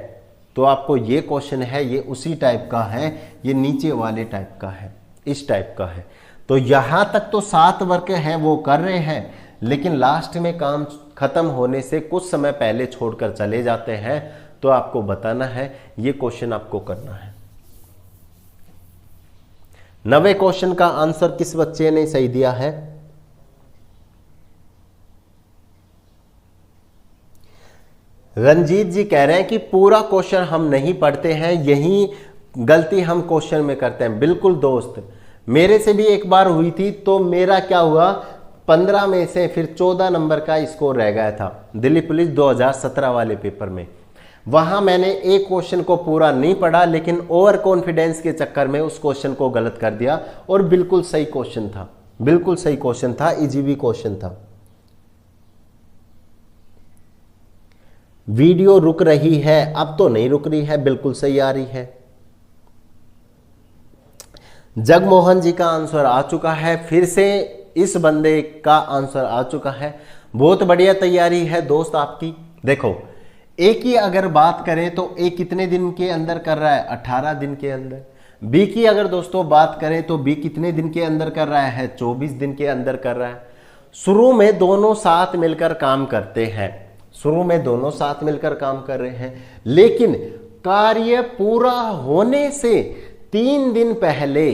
तो आपको ये क्वेश्चन है, ये उसी टाइप का है, ये नीचे वाले टाइप का है, इस टाइप का है। तो यहाँ तक तो 7 वर्क है वो कर रहे हैं, लेकिन लास्ट में काम खत्म होने से कुछ समय पहले छोड़कर चले जाते हैं। तो आपको बताना है, ये क्वेश्चन आपको करना है। 9वें क्वेश्चन का आंसर किस बच्चे ने सही दिया है? रंजीत जी कह रहे हैं कि पूरा क्वेश्चन हम नहीं पढ़ते हैं, यही गलती हम क्वेश्चन में करते हैं। बिल्कुल दोस्त, मेरे से भी एक बार हुई थी, तो मेरा क्या हुआ, 15 में से फिर 14 नंबर का स्कोर रह गया था दिल्ली पुलिस 2017 वाले पेपर में। वहां मैंने एक क्वेश्चन को पूरा नहीं पढ़ा, लेकिन ओवर कॉन्फिडेंस के चक्कर में उस क्वेश्चन को गलत कर दिया, और बिल्कुल सही क्वेश्चन था, बिल्कुल सही क्वेश्चन था, ईजीबी क्वेश्चन था। वीडियो रुक रही है, अब तो नहीं रुक रही है, बिल्कुल सही आ रही है। जगमोहन जी का आंसर आ चुका है, फिर से इस बंदे का आंसर आ चुका है। बहुत बढ़िया तैयारी है दोस्त आपकी। देखो, ए की अगर बात करें तो ए कितने दिन के अंदर कर रहा है? 18 दिन के अंदर। बी की अगर दोस्तों बात करें तो बी कितने दिन के अंदर कर रहा है? 24 दिन के अंदर कर रहा है। शुरू में दोनों साथ मिलकर काम करते हैं, शुरू में दोनों साथ मिलकर काम कर रहे हैं, लेकिन कार्य पूरा होने से 3 दिन पहले,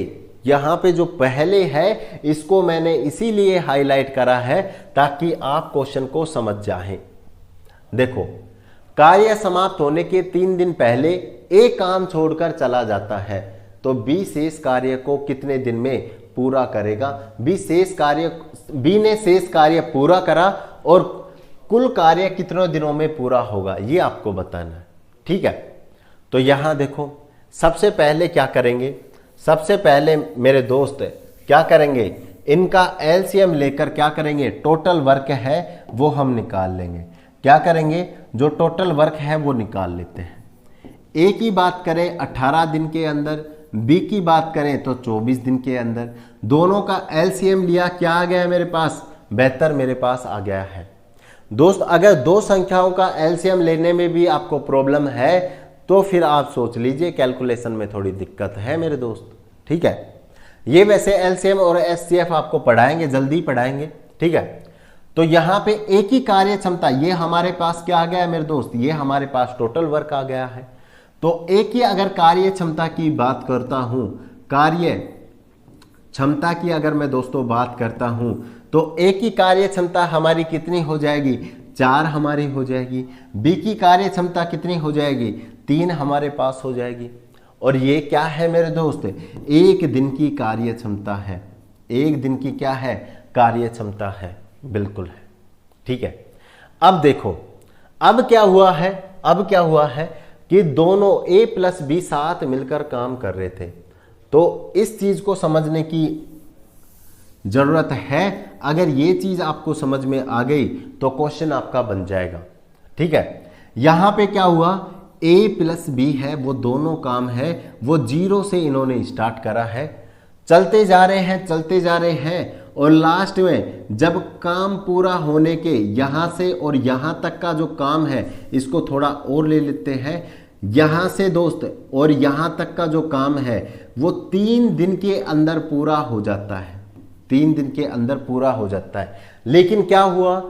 यहां पे जो पहले है इसको मैंने इसीलिए हाईलाइट करा है ताकि आप क्वेश्चन को समझ जाएं। देखो, कार्य समाप्त होने के 3 दिन पहले ए काम छोड़कर चला जाता है, तो बी शेष कार्य को कितने दिन में पूरा करेगा? बी ने शेष कार्य पूरा करा और कुल कार्य कितने दिनों में पूरा होगा, ये आपको बताना है। ठीक है, तो यहां देखो, सबसे पहले क्या करेंगे? सबसे पहले मेरे दोस्त क्या करेंगे, इनका एलसीएम लेकर क्या करेंगे, टोटल वर्क है वो हम निकाल लेंगे। क्या करेंगे, जो टोटल वर्क है वो निकाल लेते हैं। ए की बात करें 18 दिन के अंदर, बी की बात करें तो 24 दिन के अंदर। दोनों का एलसीएम लिया, क्या आ गया मेरे पास? 72 मेरे पास आ गया है। दोस्त, अगर दो संख्याओं का एलसीएम लेने में भी आपको प्रॉब्लम है तो फिर आप सोच लीजिए कैलकुलेशन में थोड़ी दिक्कत है मेरे दोस्त। ठीक है, ये वैसे एलसीएम और एचसीएफ आपको पढ़ाएंगे, जल्दी पढ़ाएंगे। ठीक है, तो यहां पे एक ही कार्य क्षमता, ये हमारे पास क्या आ गया है मेरे दोस्त, ये हमारे पास टोटल वर्क आ गया है। तो एक ही अगर कार्य क्षमता की बात करता हूं, कार्य क्षमता की अगर मैं दोस्तों बात करता हूं, तो एक ही कार्य क्षमता हमारी कितनी हो जाएगी? 4 हमारी हो जाएगी। बी की कार्य क्षमता कितनी हो जाएगी? 3 हमारे पास हो जाएगी। और ये क्या है मेरे दोस्त? 1 दिन की कार्य क्षमता है। 1 दिन की क्या है? कार्य क्षमता है, बिल्कुल है। ठीक है, अब देखो, अब क्या हुआ है? अब क्या हुआ है कि दोनों ए प्लस बी साथ मिलकर काम कर रहे थे, तो इस चीज को समझने की जरूरत है। अगर ये चीज आपको समझ में आ गई तो क्वेश्चन आपका बन जाएगा। ठीक है, यहां पे क्या हुआ, ए प्लस बी है, वो दोनों काम है वो 0 से इन्होंने स्टार्ट करा है, चलते जा रहे हैं, चलते जा रहे हैं, और लास्ट में जब काम पूरा होने के यहां से और यहां तक का जो काम है इसको थोड़ा और ले लेते हैं, यहां से दोस्त और यहां तक का जो काम है वो 3 दिन के अंदर पूरा हो जाता है, 3 दिन के अंदर पूरा हो जाता है। लेकिन क्या हुआ,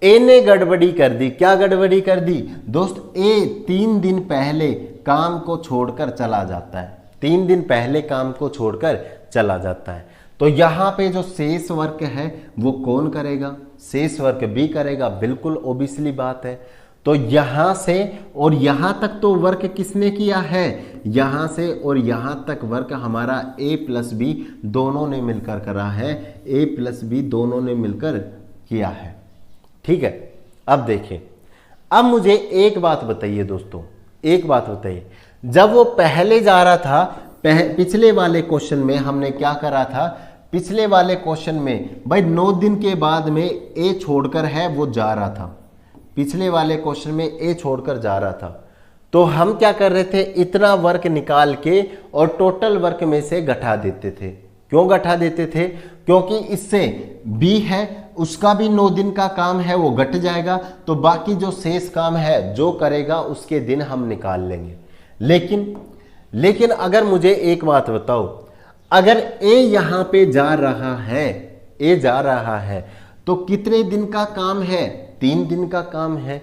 ए ने गड़बड़ी कर दी। क्या गड़बड़ी कर दी दोस्त, ए 3 दिन पहले काम को छोड़कर चला जाता है, 3 दिन पहले काम को छोड़कर चला जाता है। तो यहां पे जो शेष वर्क है वो कौन करेगा, शेष वर्क बी करेगा, बिल्कुल ओबियसली बात है। तो यहां से और यहां तक तो वर्क किसने किया है, यहां से और यहां तक वर्क हमारा ए प्लस बी दोनों ने मिलकर करा है, ए प्लस बी दोनों ने मिलकर किया है। ठीक है, अब देखिए, अब मुझे एक बात बताइए दोस्तों, एक बात बताइए, जब वो पहले जा रहा था, पिछले वाले क्वेश्चन में हमने क्या करा था, पिछले वाले क्वेश्चन में भाई 9 दिन के बाद में ए छोड़कर है वो जा रहा था, पिछले वाले क्वेश्चन में ए छोड़कर जा रहा था। तो हम क्या कर रहे थे, इतना वर्क निकाल के और टोटल वर्क में से घटा देते थे। क्यों घटा देते थे, क्योंकि इससे बी है उसका भी 9 दिन का काम है वो घट जाएगा, तो बाकी जो शेष काम है जो करेगा उसके दिन हम निकाल लेंगे। लेकिन अगर मुझे एक बात बताओ, अगर ए यहां पे जा रहा है, ए जा रहा है तो कितने दिन का काम है, 3 दिन का काम है।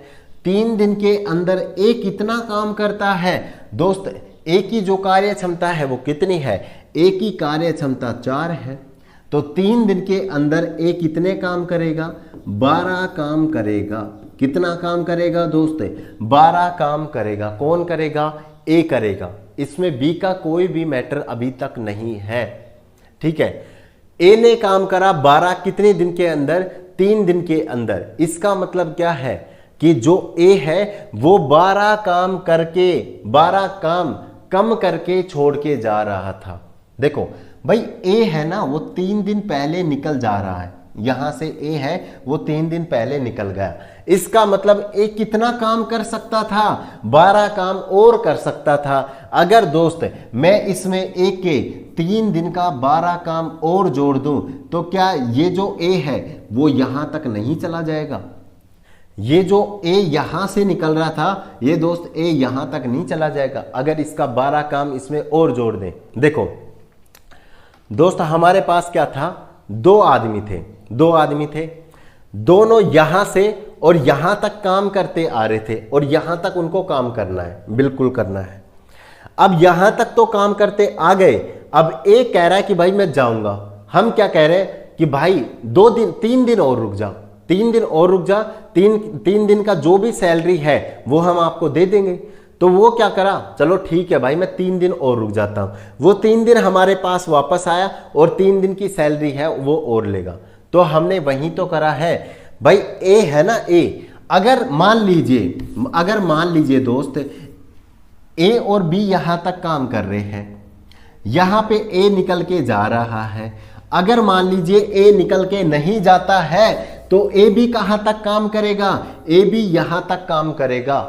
3 दिन के अंदर ए कितना काम करता है दोस्त, ए की जो कार्य क्षमता है वो कितनी है, ए की कार्य क्षमता 4 है। तो 3 दिन के अंदर ए कितने काम करेगा, 12 काम करेगा। कितना काम करेगा दोस्त, 12 काम करेगा। कौन करेगा, ए करेगा। इसमें बी का कोई भी मैटर अभी तक नहीं है। ठीक है, ए ने काम करा 12 कितने दिन के अंदर, 3 दिन के अंदर। इसका मतलब क्या है कि जो ए है वो 12 काम करके, 12 काम कम करके छोड़ के जा रहा था। देखो भाई ए है ना वो 3 दिन पहले निकल जा रहा है, यहां से ए है वो 3 दिन पहले निकल गया। इसका मतलब ए कितना काम कर सकता था, 12 काम और कर सकता था। अगर दोस्त मैं इसमें ए के 3 दिन का 12 काम और जोड़ दूं तो क्या ये जो ए है वो यहां तक नहीं चला जाएगा, ये जो ए यहां से निकल रहा था ये दोस्त ए यहां तक नहीं चला जाएगा अगर इसका 12 काम इसमें और जोड़ दें। देखो दोस्त हमारे पास क्या था, 2 आदमी थे, दोनों यहां से और यहां तक काम करते आ रहे थे और यहां तक उनको काम करना है, बिल्कुल करना है। अब यहां तक तो काम करते आ गए, अब ए कह रहा है कि भाई मैं जाऊंगा। हम क्या कह रहे हैं कि भाई 3 दिन और रुक जा, 3 दिन और रुक जा, 3 दिन का जो भी सैलरी है वो हम आपको दे देंगे। तो वो क्या करा, चलो ठीक है भाई मैं 3 दिन और रुक जाता हूं। वो 3 दिन हमारे पास वापस आया और 3 दिन की सैलरी है वो और लेगा। तो हमने वही तो करा है भाई, ए है ना ए, अगर मान लीजिए दोस्त ए और बी यहां तक काम कर रहे हैं, यहां पे ए निकल के जा रहा है। अगर मान लीजिए ए निकल के नहीं जाता है तो ए भी कहां तक काम करेगा, ए भी यहां तक काम करेगा।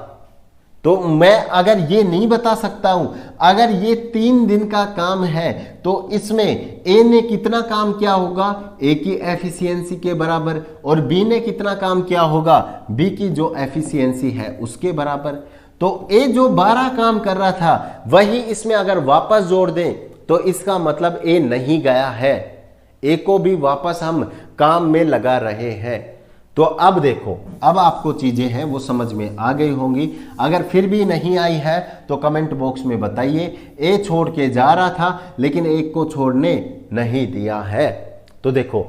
तो मैं अगर ये नहीं बता सकता हूं, अगर ये 3 दिन का काम है तो इसमें ए ने कितना काम किया होगा, ए की एफिशिएंसी के बराबर, और बी ने कितना काम किया होगा, बी की जो एफिशिएंसी है उसके बराबर। तो ए जो 12 काम कर रहा था वही इसमें अगर वापस जोड़ दें तो इसका मतलब ए नहीं गया है, ए को भी वापस हम काम में लगा रहे हैं। तो अब देखो, अब आपको चीजें हैं वो समझ में आ गई होंगी। अगर फिर भी नहीं आई है तो कमेंट बॉक्स में बताइए। ए छोड़ के जा रहा था लेकिन एक को छोड़ने नहीं दिया है। तो देखो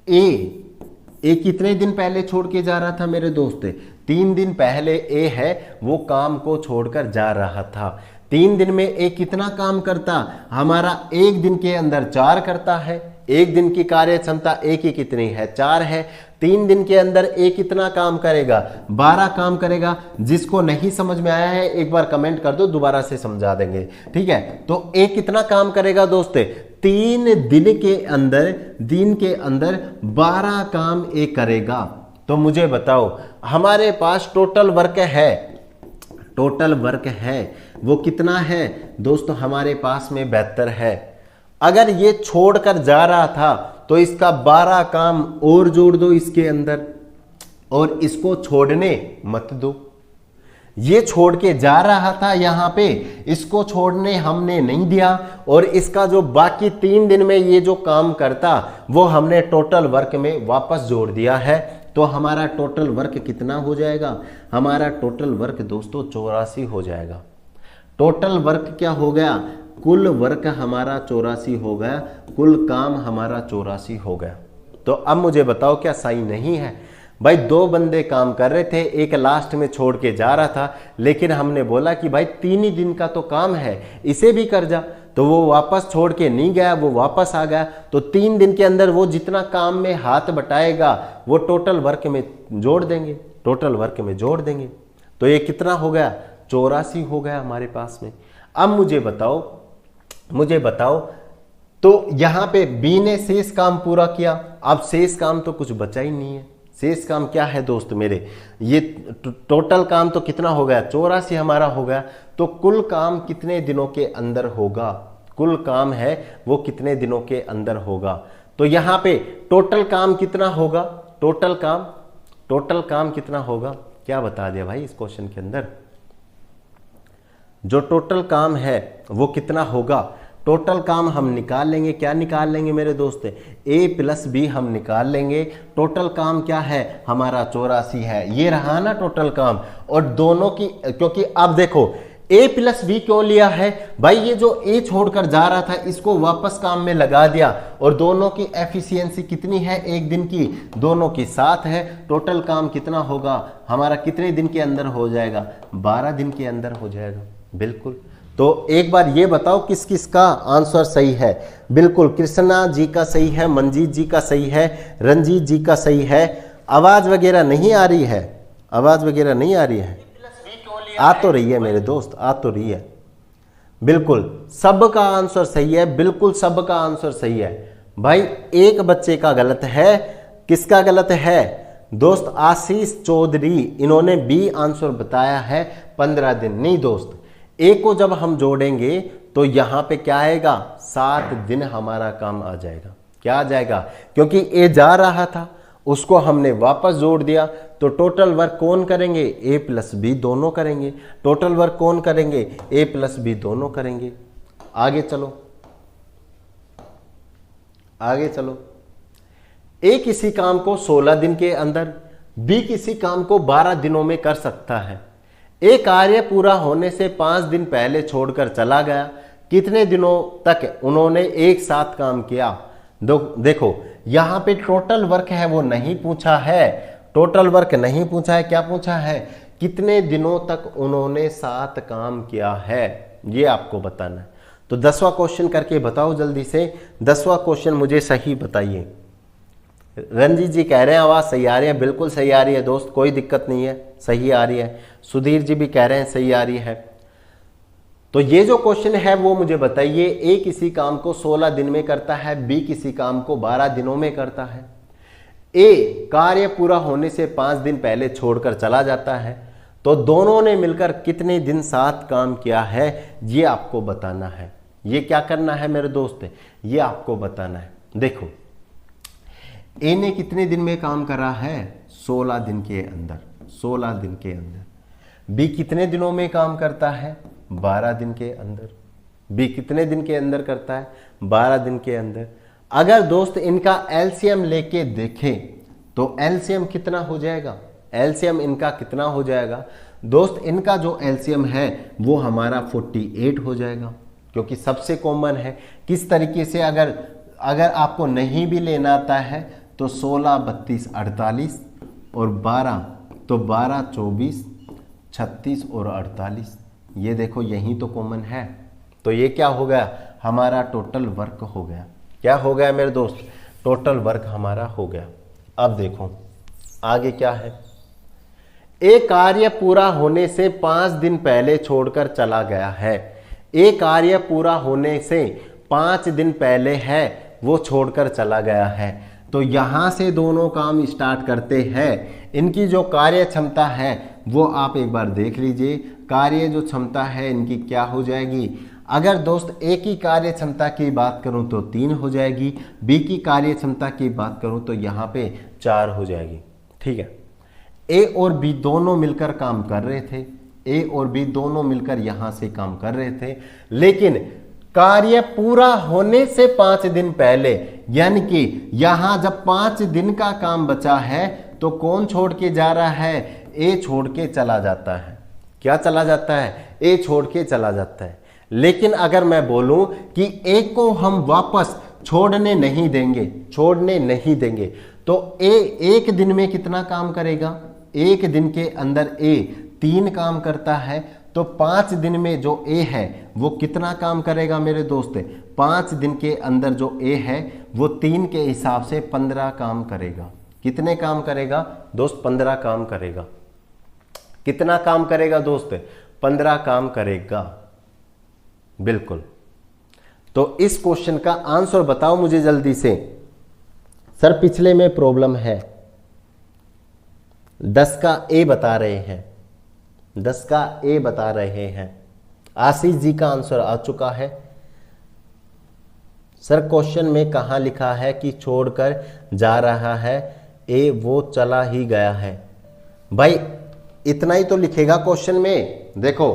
ए कितने दिन पहले छोड़ के जा रहा था मेरे दोस्त, 3 दिन पहले ए है वो काम को छोड़कर जा रहा था। 3 दिन में ए कितना काम करता, हमारा 1 दिन के अंदर 4 करता है। 1 दिन की कार्य क्षमता ए की कितनी है, 4 है। 3 दिन के अंदर ए कितना काम करेगा, 12 काम करेगा। जिसको नहीं समझ में आया है एक बार कमेंट कर दो, दोबारा से समझा देंगे। ठीक है, तो ए कितना काम करेगा दोस्त, 3 दिन के अंदर 12 काम ए करेगा। तो मुझे बताओ हमारे पास टोटल वर्क है वो कितना है दोस्तों, हमारे पास में 72 है। अगर ये छोड़कर जा रहा था तो इसका 12 काम और जोड़ दो इसके अंदर और इसको छोड़ने मत दो। ये छोड़ के जा रहा था यहाँ पे, इसको छोड़ने हमने नहीं दिया, और इसका जो बाकी 3 दिन में ये जो काम करता वो हमने टोटल वर्क में वापस जोड़ दिया है। तो हमारा टोटल वर्क कितना हो जाएगा? हमारा टोटल वर्क दोस्तों 84 हो जाएगा। टोटल वर्क क्या हो गया? कुल वर्क हमारा 84 हो गया, कुल काम हमारा 84 हो गया। तो अब मुझे बताओ क्या सही नहीं है? भाई 2 बंदे काम कर रहे थे, एक लास्ट में छोड़ के जा रहा था, लेकिन हमने बोला कि भाई 3 ही दिन का तो काम है, इसे भी कर जा। तो वो वापस छोड़ के नहीं गया, वो वापस आ गया। तो 3 दिन के अंदर वो जितना काम में हाथ बटाएगा वो टोटल वर्क में जोड़ देंगे, टोटल वर्क में जोड़ देंगे। तो ये कितना हो गया? 84 हो गया हमारे पास में। अब मुझे बताओ तो यहाँ पे बी ने शेष काम पूरा किया, अब शेष काम तो कुछ बचा ही नहीं है। शेष काम क्या है दोस्त मेरे? ये टोटल काम तो कितना हो गया? 84 हमारा हो गया। तो कुल काम कितने दिनों के अंदर होगा? कुल काम है वो कितने दिनों के अंदर होगा? तो यहाँ पे टोटल काम कितना होगा? टोटल काम कितना होगा? क्या बता दिया भाई इस क्वेश्चन के अंदर? जो टोटल काम है वो कितना होगा? टोटल काम हम निकाल लेंगे। क्या निकाल लेंगे मेरे दोस्त? a प्लस बी हम निकाल लेंगे। टोटल काम क्या है? हमारा 84 है। ये रहा ना टोटल काम। और दोनों की, क्योंकि अब देखो a प्लस बी क्यों लिया है भाई? ये जो a छोड़कर जा रहा था इसको वापस काम में लगा दिया, और दोनों की एफिशिएंसी कितनी है एक दिन की? दोनों की 7 है। टोटल काम कितना होगा हमारा? कितने दिन के अंदर हो जाएगा? 12 दिन के अंदर हो जाएगा। बिल्कुल। तो एक बार ये बताओ किस किस का आंसर सही है? बिल्कुल कृष्णा जी का सही है, मंजीत जी का सही है, रंजीत जी का सही है। आवाज वगैरह नहीं आ रही है? आवाज वगैरह नहीं आ रही है? आ तो रही है मेरे दोस्त, आ तो रही है। बिल्कुल सबका आंसर सही है, बिल्कुल सबका आंसर सही है। भाई एक बच्चे का गलत है। किसका गलत है दोस्त? आशीष चौधरी, इन्होंने बी आंसर बताया है 15 दिन। नहीं दोस्त, ए को जब हम जोड़ेंगे तो यहां पे क्या आएगा? 7 दिन हमारा काम आ जाएगा। क्या आ जाएगा? क्योंकि ए जा रहा था, उसको हमने वापस जोड़ दिया। तो टोटल वर्क कौन करेंगे? ए प्लस बी दोनों करेंगे। टोटल वर्क कौन करेंगे? ए प्लस बी दोनों करेंगे। आगे चलो, आगे चलो। ए किसी काम को 16 दिन के अंदर, बी किसी काम को 12 दिनों में कर सकता है। ए कार्य पूरा होने से 5 दिन पहले छोड़कर चला गया। कितने दिनों तक उन्होंने एक साथ काम किया? देखो यहां पे टोटल वर्क है वो नहीं पूछा है, टोटल वर्क नहीं पूछा है। क्या पूछा है? कितने दिनों तक उन्होंने साथ काम किया है, ये आपको बताना है। तो 10वां क्वेश्चन करके बताओ जल्दी से। 10वां क्वेश्चन मुझे सही बताइए। रंजीत जी कह रहे हैं आवाज सही आ रही है। बिल्कुल सही आ रही है दोस्त, कोई दिक्कत नहीं है, सही आ रही है। सुधीर जी भी कह रहे हैं सही आ रही है। तो ये जो क्वेश्चन है वो मुझे बताइए। ए किसी काम को 16 दिन में करता है, बी किसी काम को 12 दिनों में करता है। ए कार्य पूरा होने से 5 दिन पहले छोड़कर चला जाता है। तो दोनों ने मिलकर कितने दिन साथ काम किया है, ये आपको बताना है। ये क्या करना है मेरे दोस्त? ये आपको बताना है। देखो ए ने कितने दिन में काम करा है? 16 दिन के अंदर, 16 दिन के अंदर। बी कितने दिनों में काम करता है? 12 दिन के अंदर। बी कितने दिन के अंदर करता है? 12 दिन के अंदर। अगर दोस्त इनका एलसीएम लेके देखें तो एलसीएम कितना हो जाएगा? एलसीएम इनका कितना हो जाएगा दोस्त? इनका जो एलसीएम है वो हमारा 48 हो जाएगा, क्योंकि सबसे कॉमन है। किस तरीके से? अगर आपको नहीं भी लेना आता है तो 16, 32, 48 और 12, तो 12, 24, 36 और 48। ये देखो यही तो कॉमन है। तो ये क्या हो गया? हमारा टोटल वर्क हो गया। क्या हो गया मेरे दोस्त? टोटल वर्क हमारा हो गया। अब देखो आगे क्या है। ए कार्य पूरा होने से 5 दिन पहले छोड़कर चला गया है। ए कार्य पूरा होने से 5 दिन पहले है वो छोड़कर चला गया है। तो यहां से दोनों काम स्टार्ट करते हैं। इनकी जो कार्य क्षमता है वो आप एक बार देख लीजिए। कार्य जो क्षमता है इनकी क्या हो जाएगी? अगर दोस्त ए की कार्य क्षमता की बात करूं तो 3 हो जाएगी, बी की कार्य क्षमता की बात करूं तो यहाँ पे 4 हो जाएगी। ठीक है। ए और बी दोनों मिलकर काम कर रहे थे। ए और बी दोनों मिलकर यहां से काम कर रहे थे, लेकिन कार्य पूरा होने से 5 दिन पहले, यानी कि यहां जब 5 दिन का काम बचा है तो कौन छोड़ के जा रहा है? ए छोड़ के चला जाता है। क्या चला जाता है? ए छोड़ के चला जाता है। लेकिन अगर मैं बोलूं कि ए को हम वापस छोड़ने नहीं देंगे, छोड़ने नहीं देंगे, तो ए एक दिन में कितना काम करेगा? एक दिन के अंदर ए 3 काम करता है, तो 5 दिन में जो ए है वो कितना काम करेगा मेरे दोस्त? 5 दिन के अंदर जो ए है वो 3 के हिसाब से 15 काम करेगा। कितने काम करेगा दोस्त? 15 काम करेगा। कितना काम करेगा दोस्त? 15 काम करेगा। बिल्कुल। तो इस क्वेश्चन का आंसर बताओ मुझे जल्दी से। सर पिछले में प्रॉब्लम है, 10 का ए बता रहे हैं, 10 का ए बता रहे हैं। आशीष जी का आंसर आ चुका है। सर क्वेश्चन में कहां लिखा है कि छोड़कर जा रहा है ए, वो चला ही गया है? भाई इतना ही तो लिखेगा क्वेश्चन में। देखो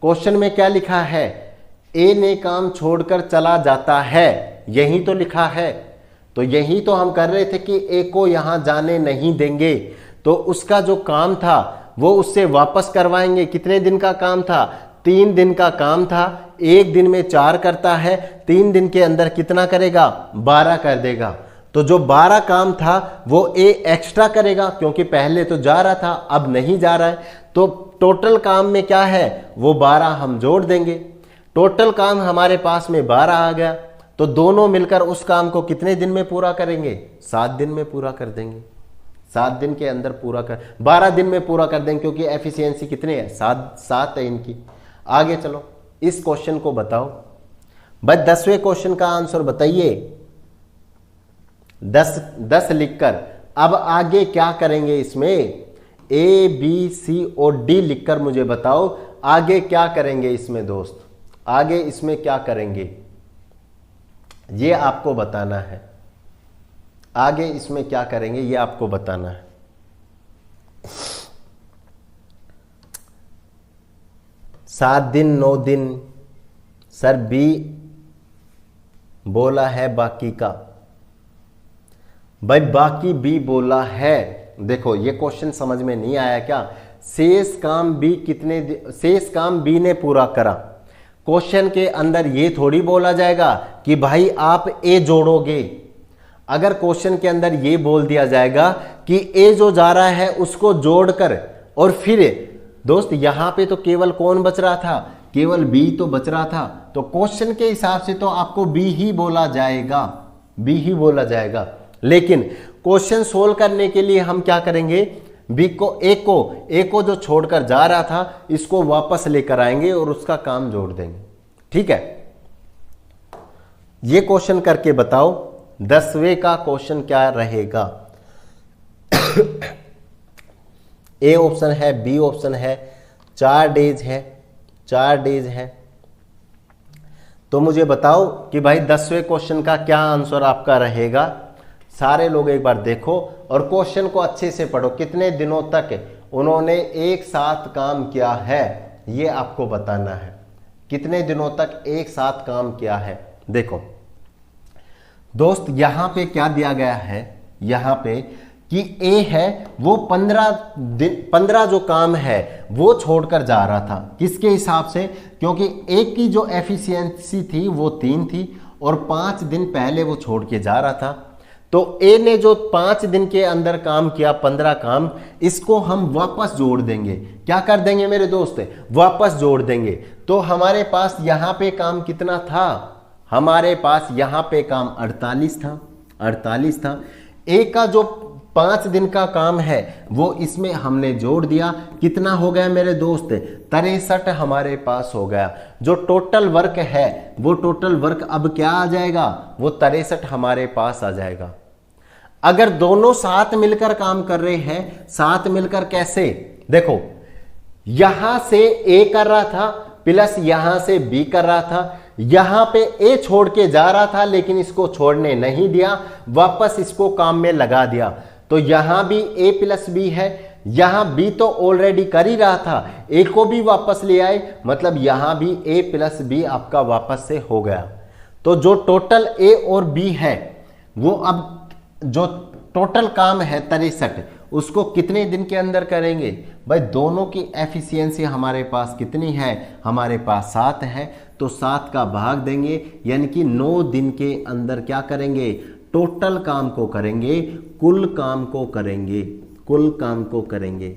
क्वेश्चन में क्या लिखा है? ए ने काम छोड़कर चला जाता है, यही तो लिखा है। तो यही तो हम कर रहे थे कि ए को यहां जाने नहीं देंगे, तो उसका जो काम था वो उससे वापस करवाएंगे। कितने दिन का काम था? 3 दिन का काम था। एक दिन में 4 करता है, 3 दिन के अंदर कितना करेगा? 12 कर देगा। तो जो 12 काम था वो ए एक्स्ट्रा करेगा, क्योंकि पहले तो जा रहा था अब नहीं जा रहा है, तो टोटल काम में क्या है? वो 12 हम जोड़ देंगे। टोटल काम हमारे पास में 12 आ गया, तो दोनों मिलकर उस काम को कितने दिन में पूरा करेंगे? 7 दिन में पूरा कर देंगे। 7 दिन के अंदर पूरा कर, 12 दिन में पूरा कर देंगे, क्योंकि एफिशिएंसी कितनी है? 7 है इनकी। आगे चलो, इस क्वेश्चन को बताओ भाई। 10वें क्वेश्चन का आंसर बताइए। 10 लिखकर अब आगे क्या करेंगे? इसमें ए बी सी और डी लिखकर मुझे बताओ आगे क्या करेंगे इसमें दोस्त? आगे इसमें क्या करेंगे ये आपको बताना है। आगे इसमें क्या करेंगे ये आपको बताना है। सात दिन 9 दिन सर बी बोला है बाकी का। भाई बाकी बी बोला है। देखो ये क्वेश्चन समझ में नहीं आया क्या? शेष काम बी ने पूरा करा। क्वेश्चन के अंदर ये थोड़ी बोला जाएगा कि भाई आप ए जोड़ोगे। अगर क्वेश्चन के अंदर ये बोल दिया जाएगा कि ए जो जा रहा है उसको जोड़कर, और फिर दोस्त यहां पे तो केवल कौन बच रहा था? केवल बी तो बच रहा था। तो क्वेश्चन के हिसाब से तो आपको बी ही बोला जाएगा, बी ही बोला जाएगा। लेकिन क्वेश्चन सोल्व करने के लिए हम क्या करेंगे? बी को ए को जो छोड़कर जा रहा था इसको वापस लेकर आएंगे और उसका काम जोड़ देंगे। ठीक है, ये क्वेश्चन करके बताओ 10वें का क्वेश्चन क्या रहेगा? ए ऑप्शन है, बी ऑप्शन है, 4 डेज है, 4 डेज है। तो मुझे बताओ कि भाई 10वें क्वेश्चन का क्या आंसर आपका रहेगा। सारे लोग एक बार देखो और क्वेश्चन को अच्छे से पढ़ो। कितने दिनों तक उन्होंने एक साथ काम किया है ये आपको बताना है। कितने दिनों तक एक साथ काम किया है? देखो दोस्त यहां पे क्या दिया गया है? यहां पे कि ए है वो 15 जो काम है वो छोड़कर जा रहा था। किसके हिसाब से? क्योंकि ए की जो एफिशिएंसी थी वो 3 थी और 5 दिन पहले वो छोड़ के जा रहा था। तो ए ने जो 5 दिन के अंदर काम किया 15 काम, इसको हम वापस जोड़ देंगे। क्या कर देंगे मेरे दोस्त? वापस जोड़ देंगे। तो हमारे पास यहां पे काम कितना था? हमारे पास यहां पे काम 48 था, 48 था। ए का जो 5 दिन का काम है वो इसमें हमने जोड़ दिया। कितना हो गया मेरे दोस्त? 63 हमारे पास हो गया। जो टोटल वर्क है वो टोटल वर्क अब क्या आ जाएगा? वो 63 हमारे पास आ जाएगा। अगर दोनों साथ मिलकर काम कर रहे हैं, साथ मिलकर कैसे? देखो यहां से ए कर रहा था प्लस यहां से बी कर रहा था। यहां पे ए छोड़ के जा रहा था लेकिन इसको छोड़ने नहीं दिया, वापस इसको काम में लगा दिया। तो यहां भी ए प्लस बी है, यहां बी तो ऑलरेडी कर ही रहा था, ए को भी वापस ले आए, मतलब यहां भी ए प्लस बी आपका वापस से हो गया। तो जो टोटल ए और बी है वो अब जो टोटल काम है 63, उसको कितने दिन के अंदर करेंगे भाई? दोनों की एफिशिएंसी हमारे पास कितनी है? हमारे पास 7 है, तो 7 का भाग देंगे, यानी कि 9 दिन के अंदर क्या करेंगे? टोटल काम को करेंगे, कुल काम को करेंगे, कुल काम को करेंगे।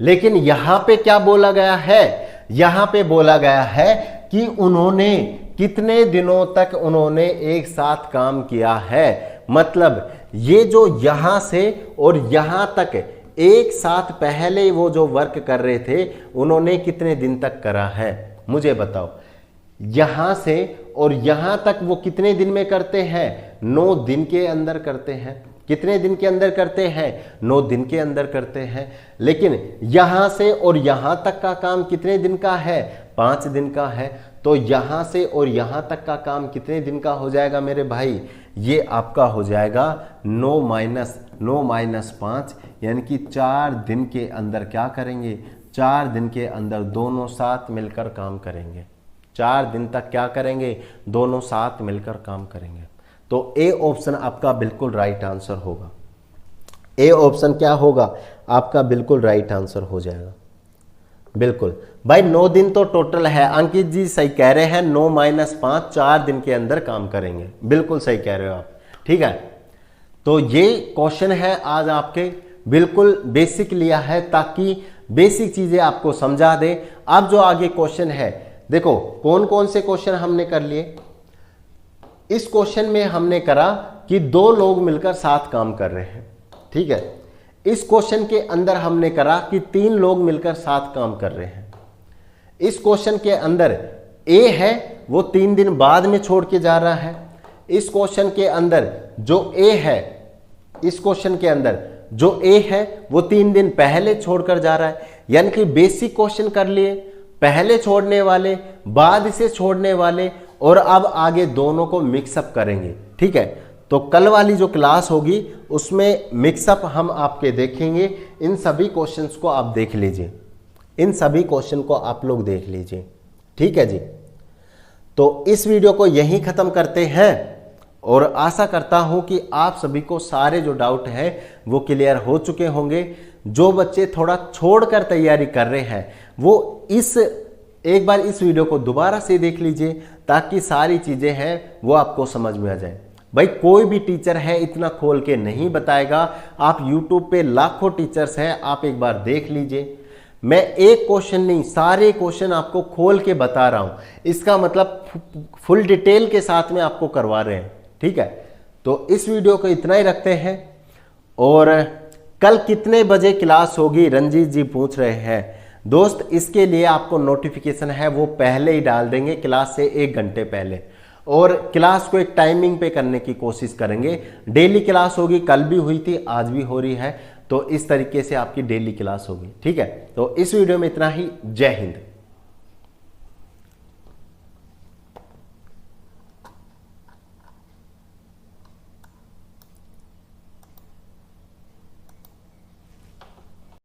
लेकिन यहां पे क्या बोला गया है? यहां पे बोला गया है कि उन्होंने कितने दिनों तक उन्होंने एक साथ काम किया है। मतलब ये जो यहां से और यहां तक एक साथ पहले वो जो वर्क कर रहे थे, उन्होंने कितने दिन तक करा है? मुझे बताओ। यहां से और यहां तक वो कितने दिन में करते हैं? 9 दिन के अंदर करते हैं। कितने दिन के अंदर करते हैं? 9 दिन के अंदर करते हैं। लेकिन यहां से और यहां तक का काम कितने दिन का है? 5 दिन का है। तो यहां से और यहां तक का काम कितने दिन का हो जाएगा मेरे भाई? ये आपका हो जाएगा 9 माइनस 5, यानी कि 4 दिन के अंदर क्या करेंगे? 4 दिन के अंदर दोनों साथ मिलकर काम करेंगे। 4 दिन तक क्या करेंगे? दोनों साथ मिलकर काम करेंगे। तो ए ऑप्शन आपका बिल्कुल राइट आंसर होगा। ए ऑप्शन क्या होगा? आपका बिल्कुल राइट आंसर हो जाएगा। बिल्कुल भाई, 9 दिन तो टोटल है। अंकित जी सही कह रहे हैं, 9 माइनस 5, 4 दिन के अंदर काम करेंगे। बिल्कुल सही कह रहे हो आप, ठीक है। तो ये क्वेश्चन है आज आपके, बिल्कुल बेसिक लिया है ताकि बेसिक चीजें आपको समझा दे। अब जो आगे क्वेश्चन है, देखो कौन कौन से क्वेश्चन हमने कर लिए। इस क्वेश्चन में हमने करा कि 2 लोग मिलकर साथ काम कर रहे हैं, ठीक है। इस क्वेश्चन के अंदर हमने करा कि 3 लोग मिलकर साथ काम कर रहे हैं। इस क्वेश्चन के अंदर ए है वो 3 दिन बाद में छोड़ के जा रहा है। इस क्वेश्चन के अंदर जो ए है, इस क्वेश्चन के अंदर जो ए है वो 3 दिन पहले छोड़कर जा रहा है। यानी कि बेसिक क्वेश्चन कर लिए, पहले छोड़ने वाले, बाद से छोड़ने वाले, और अब आगे दोनों को मिक्सअप करेंगे, ठीक है। तो कल वाली जो क्लास होगी उसमें मिक्सअप हम आपके देखेंगे। इन सभी क्वेश्चंस को आप देख लीजिए, इन सभी क्वेश्चन को आप लोग देख लीजिए, ठीक है जी। तो इस वीडियो को यहीं खत्म करते हैं और आशा करता हूं कि आप सभी को सारे जो डाउट है वो क्लियर हो चुके होंगे। जो बच्चे थोड़ा छोड़कर तैयारी कर रहे हैं वो एक बार इस वीडियो को दोबारा से देख लीजिए ताकि सारी चीजें हैं वो आपको समझ में आ जाए। भाई कोई भी टीचर है इतना खोल के नहीं बताएगा। आप YouTube पे लाखों टीचर्स हैं, आप एक बार देख लीजिए। मैं एक क्वेश्चन नहीं, सारे क्वेश्चन आपको खोल के बता रहा हूं। इसका मतलब फुल डिटेल के साथ में आपको करवा रहे हैं, ठीक है। तो इस वीडियो को इतना ही रखते हैं। और कल कितने बजे क्लास होगी रंजीत जी पूछ रहे हैं। दोस्त इसके लिए आपको नोटिफिकेशन है वो पहले ही डाल देंगे, क्लास से 1 घंटे पहले। और क्लास को एक टाइमिंग पे करने की कोशिश करेंगे। डेली क्लास होगी, कल भी हुई थी, आज भी हो रही है। तो इस तरीके से आपकी डेली क्लास होगी, ठीक है। तो इस वीडियो में इतना ही। जय हिंद।